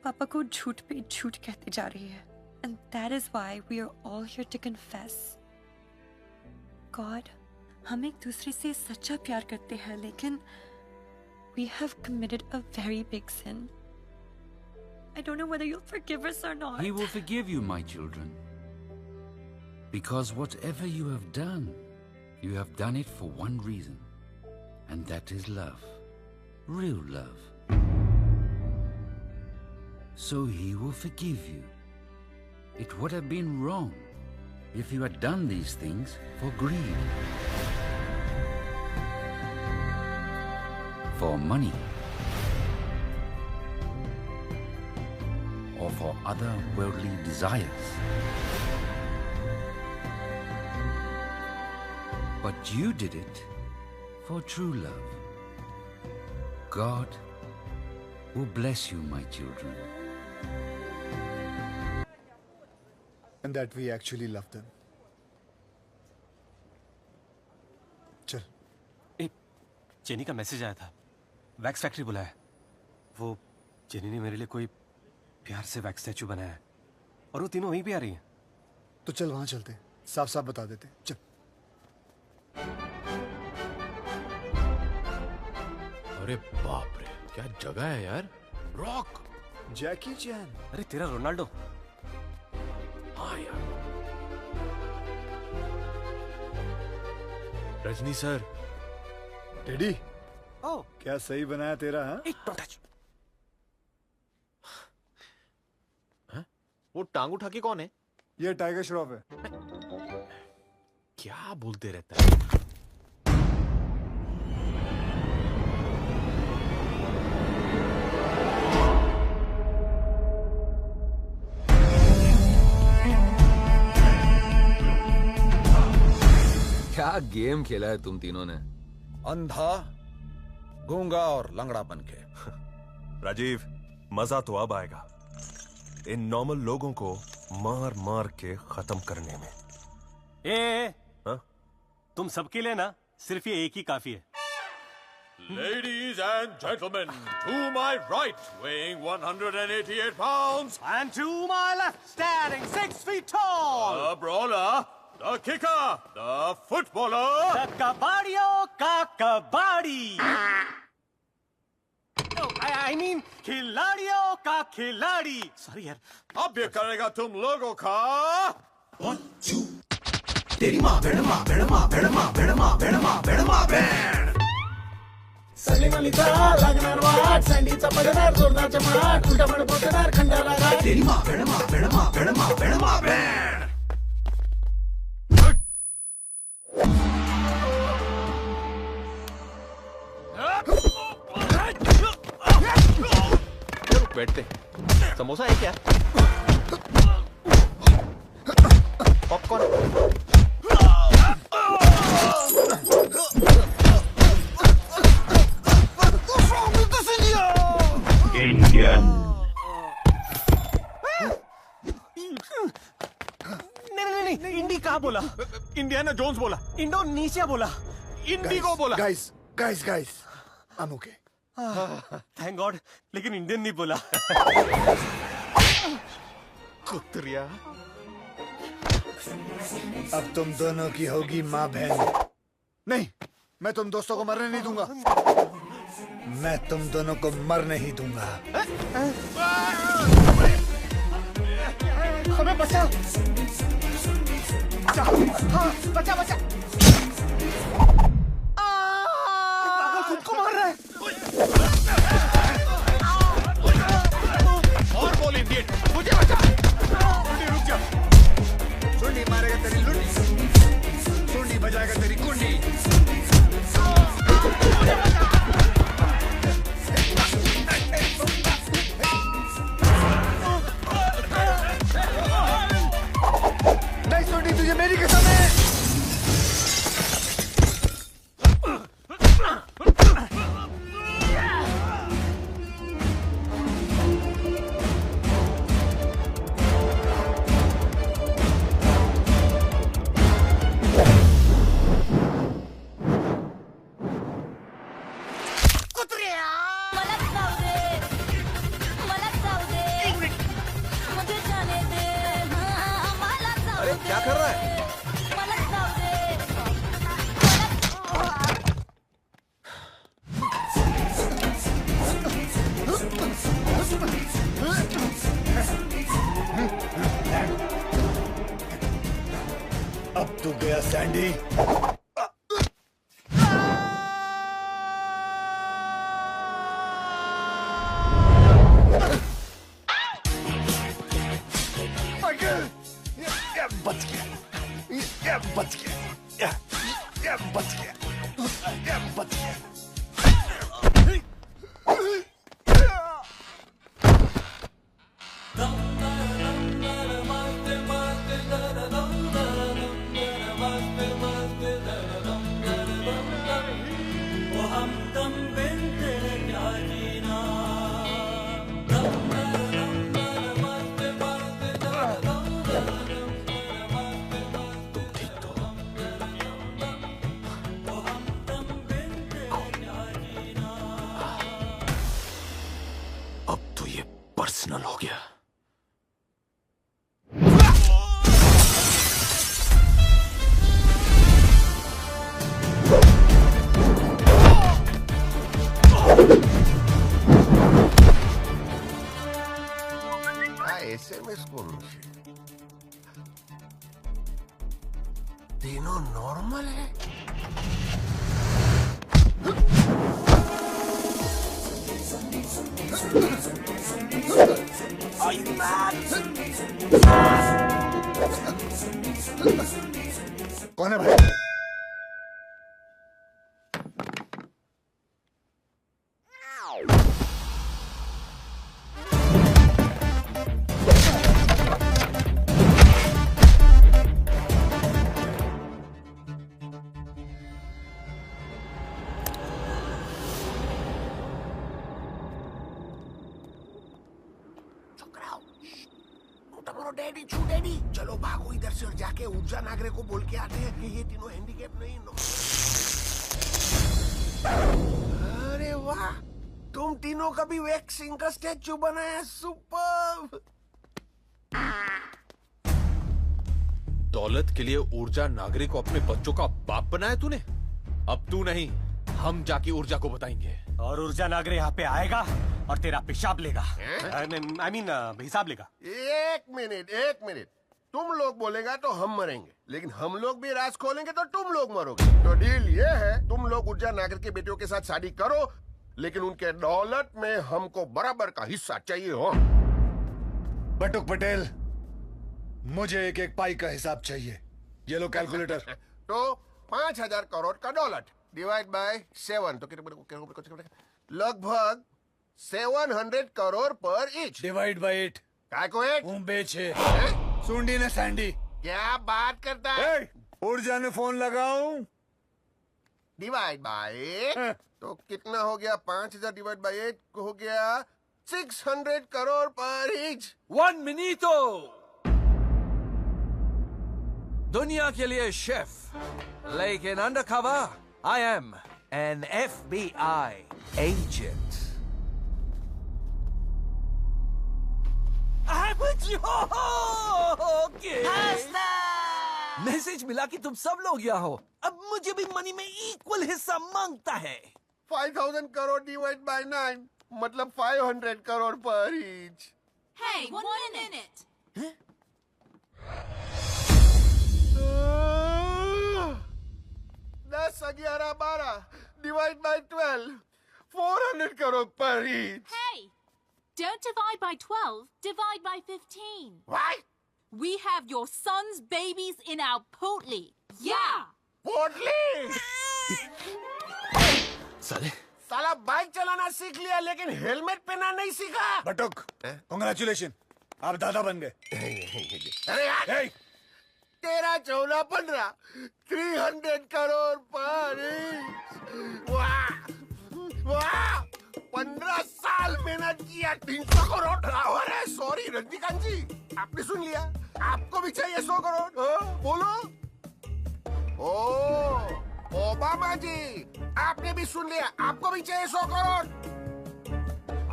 पापा को झूठ पे झूठ कहते जा रहे हैं। And that is why we are all here to confess. God, हम एक दूसरे से सच्चा प्यार करते हैं, लेकिन we have committed a very big sin. I don't know whether you'll forgive us or not. He will forgive you, my children. Because whatever you have done it for one reason. And that is love. Real love. So he will forgive you. It would have been wrong if you had done these things for greed, for money, or for other worldly desires. But you did it for true love. God will bless you, my children. And that we actually love them. चल। Jenny का message आया था, wax factory बुलाया। वो jenny ने मेरे लिए कोई प्यार से वैक्स स्टैचू बनाया है और वो तीनों वहीं पे आ रही हैं। तो चल वहां चलते, साफ साफ बता देते। चल। अरे बाप रे, क्या जगह है यार। रॉक, जैकी चैन। अरे तेरा रोनाल्डो। हाँ यार। रजनी सर। टेडी। ओ, क्या सही बनाया तेरा? हाँ? वो टांग उठा के कौन है? ये टाइगर श्रॉफ है। क्या बोलते रहता है? क्या गेम खेला है तुम तीनों ने? अंधा, गूंगा और लंगड़ा बनके। राजीव, मजा तो अब आएगा इन नॉर्मल लोगों को मार मार के खत्म करने में। हाँ? तुम सबके लिए ना सिर्फ ये एक ही काफी है। Ladies and gentlemen, to my right, weighing 188 pounds, and to my left, standing 6 feet tall, the brawler, the kicker, the footballer, the kabadio ka kabadi. No, I mean खिलाड़ियों का खिलाड़ी। Sorry यार। अब ये करेगा तुम लोगों का 1, 2 तेरी माँ बेड़मा बेड़मा बेड़मा बेड़मा बेड़मा बेड़मा बेड़ सलीमालीचा लागणार वाट सँडीचा पडणार जोरदारच्या माट उलटा पड पोचणार खंडाला घाट तेरी माँ बेड़मा बेड़मा बेड़मा बेड़मा बेड़ बैठते। समोसा है क्या? पॉपकॉर्न। इंडियन। नहीं, इंडी कहाँ बोला? इंडियाना जोन्स बोला, इंडोनेशिया बोला, इंडिगो बोला। Guys, I'm okay. Thank God, लेकिन इंडियन नहीं बोला। कुत्रिया। अब तुम दोनों की होगी माँ बहन। नहीं, मैं तुम दोस्तों को मरने नहीं दूंगा। मैं तुम दोनों को मरने ही दूंगा। हमें बचा। बचा। पागल खुद को मार रहा है। और बोल इंडियन, मुझे बचा। रुक जा। सुंडी मारेगा तेरी लुंडी, सुंडी बजाएगा तेरी कुंडी। सैंडी बच गया, ये बच गया, ये बच गया, ये बच गया। पर्सनल हो गया। एसएमएस कौन से? तीनों नॉर्मल है? कौन है भाई? डैडी छू डैडी, चलो भागो इधर से और जाके ऊर्जा नागरे को बोल के आते हैं कि ये तीनों हैंडीकैप नहीं नो। अरे वाह, तुम तीनों का भी वैक्सिंग का स्टैचू बनाया, सुपर। दौलत के लिए ऊर्जा नागरिक को अपने बच्चों का बाप बनाया तूने। अब तू नहीं, हम जाके ऊर्जा को बताएंगे। और ऊर्जा नागरे यहाँ पे आएगा और तेरा पेशाब लेगा। I mean, हिसाब लेगा। एक मिनट, तुम लोग बोलेगा तो हम मरेंगे, लेकिन हम लोग भी राज खोलेंगे तो तुम लोग मरोगे। तो डील ये है, तुम लोग ऊर्जा नागर के बेटियों के साथ शादी करो, लेकिन उनके दौलत में हमको बराबर का हिस्सा चाहिए हो। बटुक पटेल, मुझे एक एक पाई का हिसाब चाहिए। ये लो कैलकुलेटर। तो 5,000 करोड़ का दौलत डिवाइड बाय 7 तो लगभग 700 करोड़ पर ईच। डिवाइड बाय 8 काय को 8 बेचे सुंडी ने सैंडी। क्या बात करता है? ऊर्जा ने फोन लगाऊं? डिवाइड बाय 8 तो कितना हो गया? 5,000 डिवाइड बाय 8 हो गया 600 करोड़ पर ईच। 1 मिनटो। दुनिया के लिए शेफ, लेकिन undercover I am an FBI agent. Message मिला कि तुम सब लोग यहाँ हो। अब मुझे भी मनी में इक्वल हिस्सा मांगता है। 5,000 करोड़ डिवाइड बाय 9 मतलब 500 करोड़ पर each. Hey, 1 minute. 10, 11, 12 divide by 12 400 crore पर each. Hey, don't divide by 12, divide by 15. Why? We have your son's babies in our potli. Yeah. पोटली? साला बाइक चलाना सीख लिया, लेकिन हेलमेट पहनना नहीं सीखा। बटुक, कांग्रेचुलेशन, आप दादा बन गए। अरे यार, 13, 14, 15 300 करोड़ पर ईच। वाह वाह, 15 साल मेहनत किया, 300 करोड़। अरे सॉरी रजनीकांत जी, आपने सुन लिया, आपको भी चाहिए 100 करोड़। बोलो। ओ ओबामा जी, आपने भी सुन लिया, आपको भी चाहिए 100 करोड़।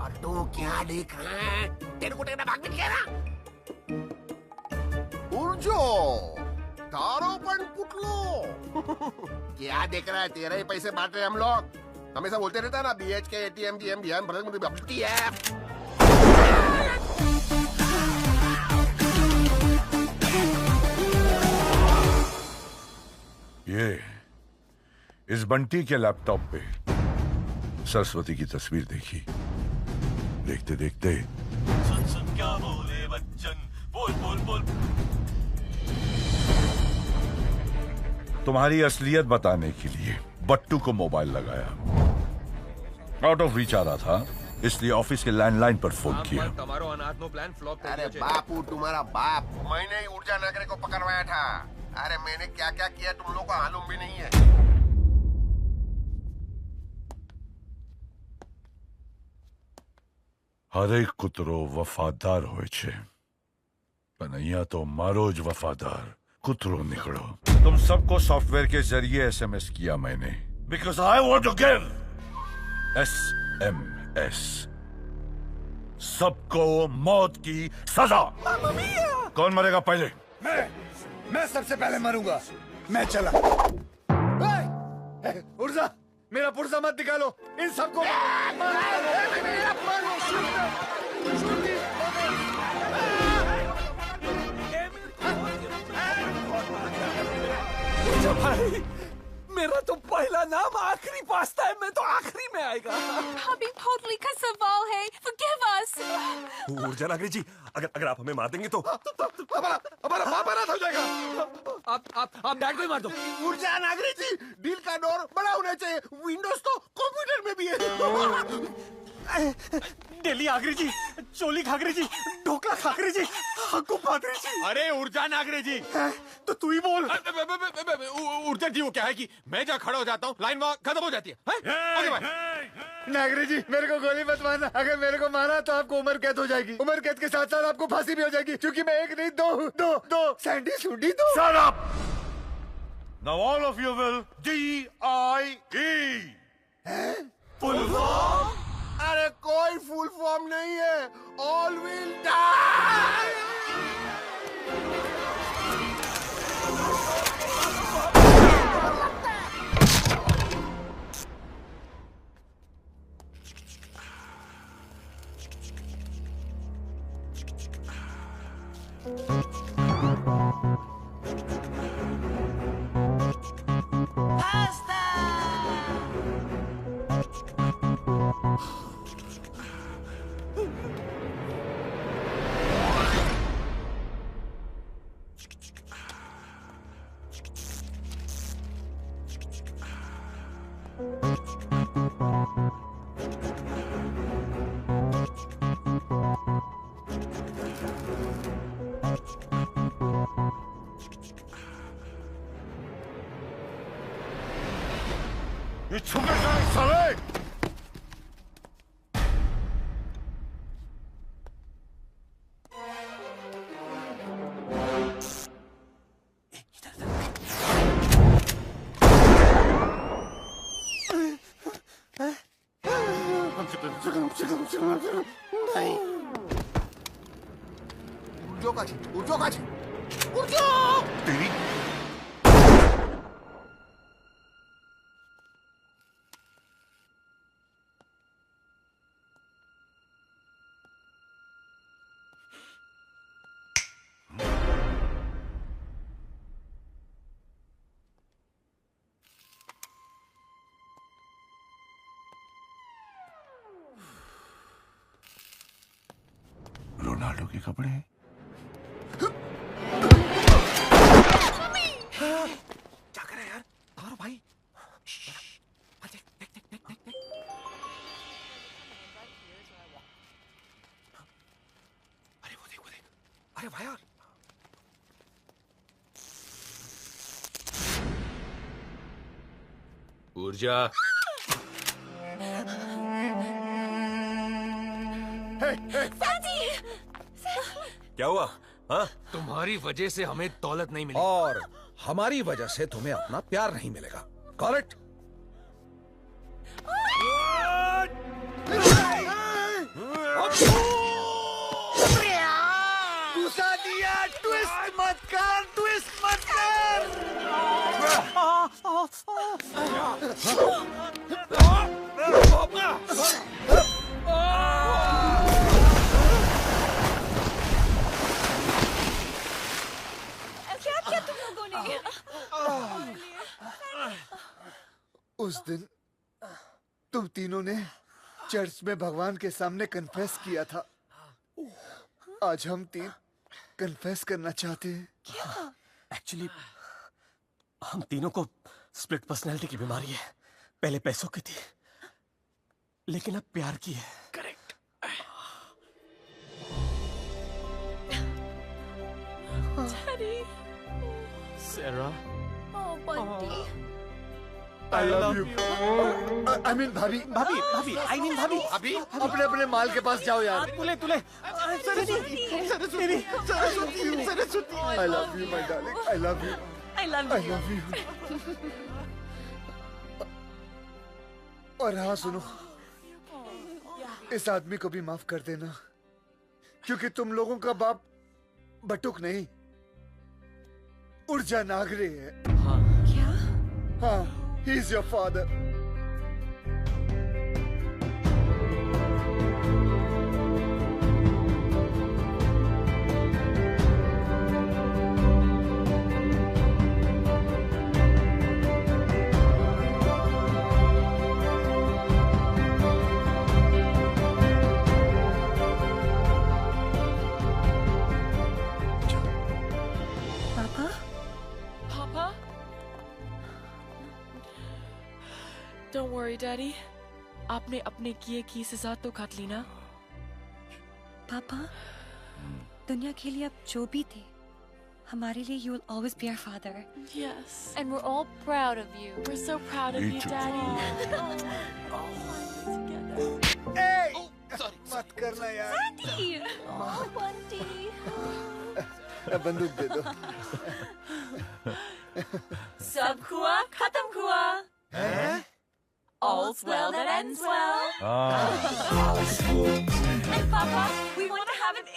और तू क्या देख रहा है? तेरे को तेरा भाग में क्या ना? उर्जो तारो पण पुटलो। क्या देख रहा है? तेरे ही पैसे बांट रहे हम लोग। हमेशा बोलते रहता है ना, BHK ATM DM DM ये इस बंटी के लैपटॉप पे सरस्वती की तस्वीर देखी। देखते देखते सुन सुन क्या बोले बच्चन, बोल बोल बोल। तुम्हारी असलियत बताने के लिए बट्टू को मोबाइल लगाया। आउट ऑफ रीच आ रहा था, इसलिए ऑफिस के लैंडलाइन पर फोन किया। अरे बापू तुम्हारा बाप, मैंने ही ऊर्जा नगरे को पकड़वाया था। अरे मैंने क्या क्या किया तुम लोगों को मालूम भी नहीं है। हरेक कुतरो वफादार होय छे, पण અહીંયા तो मारो ज वफादार कुतरो निकलो। तुम सबको सॉफ्टवेयर के जरिए एसएमएस किया मैंने, because I want to give SMS. सबको मौत की सजा। कौन मरेगा पहले? मैं सबसे पहले मरूंगा। मैं चला। पुर्जा, मेरा पुर्जा मत निकालो। इन सबको भाई, मेरा तो पहला नाम आखिरी पास्ता है, मैं तो आखिरी में आएगा। अभी पोटली का सवाल है, forgive us। ऊर्जा नागरी जी, अगर आप हमें मार देंगे तो हमारा बाप अनाथ हो जाएगा। आप डैड को ही मार दो। ऊर्जा नागरी जी, डील का डोर बड़ा होना चाहिए। विंडोज तो कंप्यूटर में भी है। डेली आगरी जी, चोली खागरी जी, ढोकला खागरी जी, हक्कू पादरी जी। अरे ऊर्जा नागरे जी, तो तू ही बोल। ऊर्जा जी वो क्या है कि मैं जहाँ खड़ा हो जाता हूँ लाइन वहाँ खत्म हो जाती है। आगे भाई। नागरी जी, मेरे को गोली मत मारना। अगर मेरे को मारा तो आपको उम्र कैद हो जाएगी। उम्र कैद के साथ साथ आपको फांसी भी हो जाएगी, क्योंकि मैं एक नहीं दो सैंडी सुंडी दो। Shut up! Now all of you will D-I-E. Full form? अरे कोई फुल फॉर्म नहीं है। All will die. ये छुपे जाए साले! तेरी रोनाल्डो के कपड़े हैं। क्या करे यार? करो भाई। देख देख देख देख देख। अरे वो देख वो देख। अरे भाई यार। ऊर्जा। क्या हुआ? हाँ? तुम्हारी वजह से हमें दौलत नहीं मिली और हमारी वजह से तुम्हें अपना प्यार नहीं मिलेगा। Got it? घुसा दिया। ट्विस्ट मत कर, ट्विस्ट मत कर। क्या किया तुम लोगों ने? उस दिन तुम तीनों ने चर्च में भगवान के सामने कन्फेस किया था। आज हम तीन कन्फेस करना चाहते हैं। एक्चुअली हम तीनों को स्प्लिट पर्सनैलिटी की बीमारी है। पहले पैसों की थी, लेकिन अब प्यार की है। Correct. Daddy. Sarah. Oh, Bunty. I love you. I mean भाभी। भाभी, I mean भाभी। अभी अपने अपने माल के पास जाओ यार। तुले। Saraswati, I love you, my darling. I love you. I love I you. love you. और हाँ सुनो, इस आदमी को भी माफ कर देना, क्योंकि तुम लोगों का बाप बटुक नहीं, ऊर्जा नागरे है। क्या? हाँ, he is your father. Papa? Don't worry, Daddy. आपने अपने किए की सजा तो काट ली ना? पापा, दुनिया के लिए अब जो भी थे, हमारे लिए you will always be our father. Yes. And we're all proud of you. We're so proud of Me you, too. Daddy. Hey! मत करना यार। Auntie! Oh, Bunty. बंदूक दे दो। सब हुआ, खत्म हुआ. All's well that ends well. And Papa, we want to have an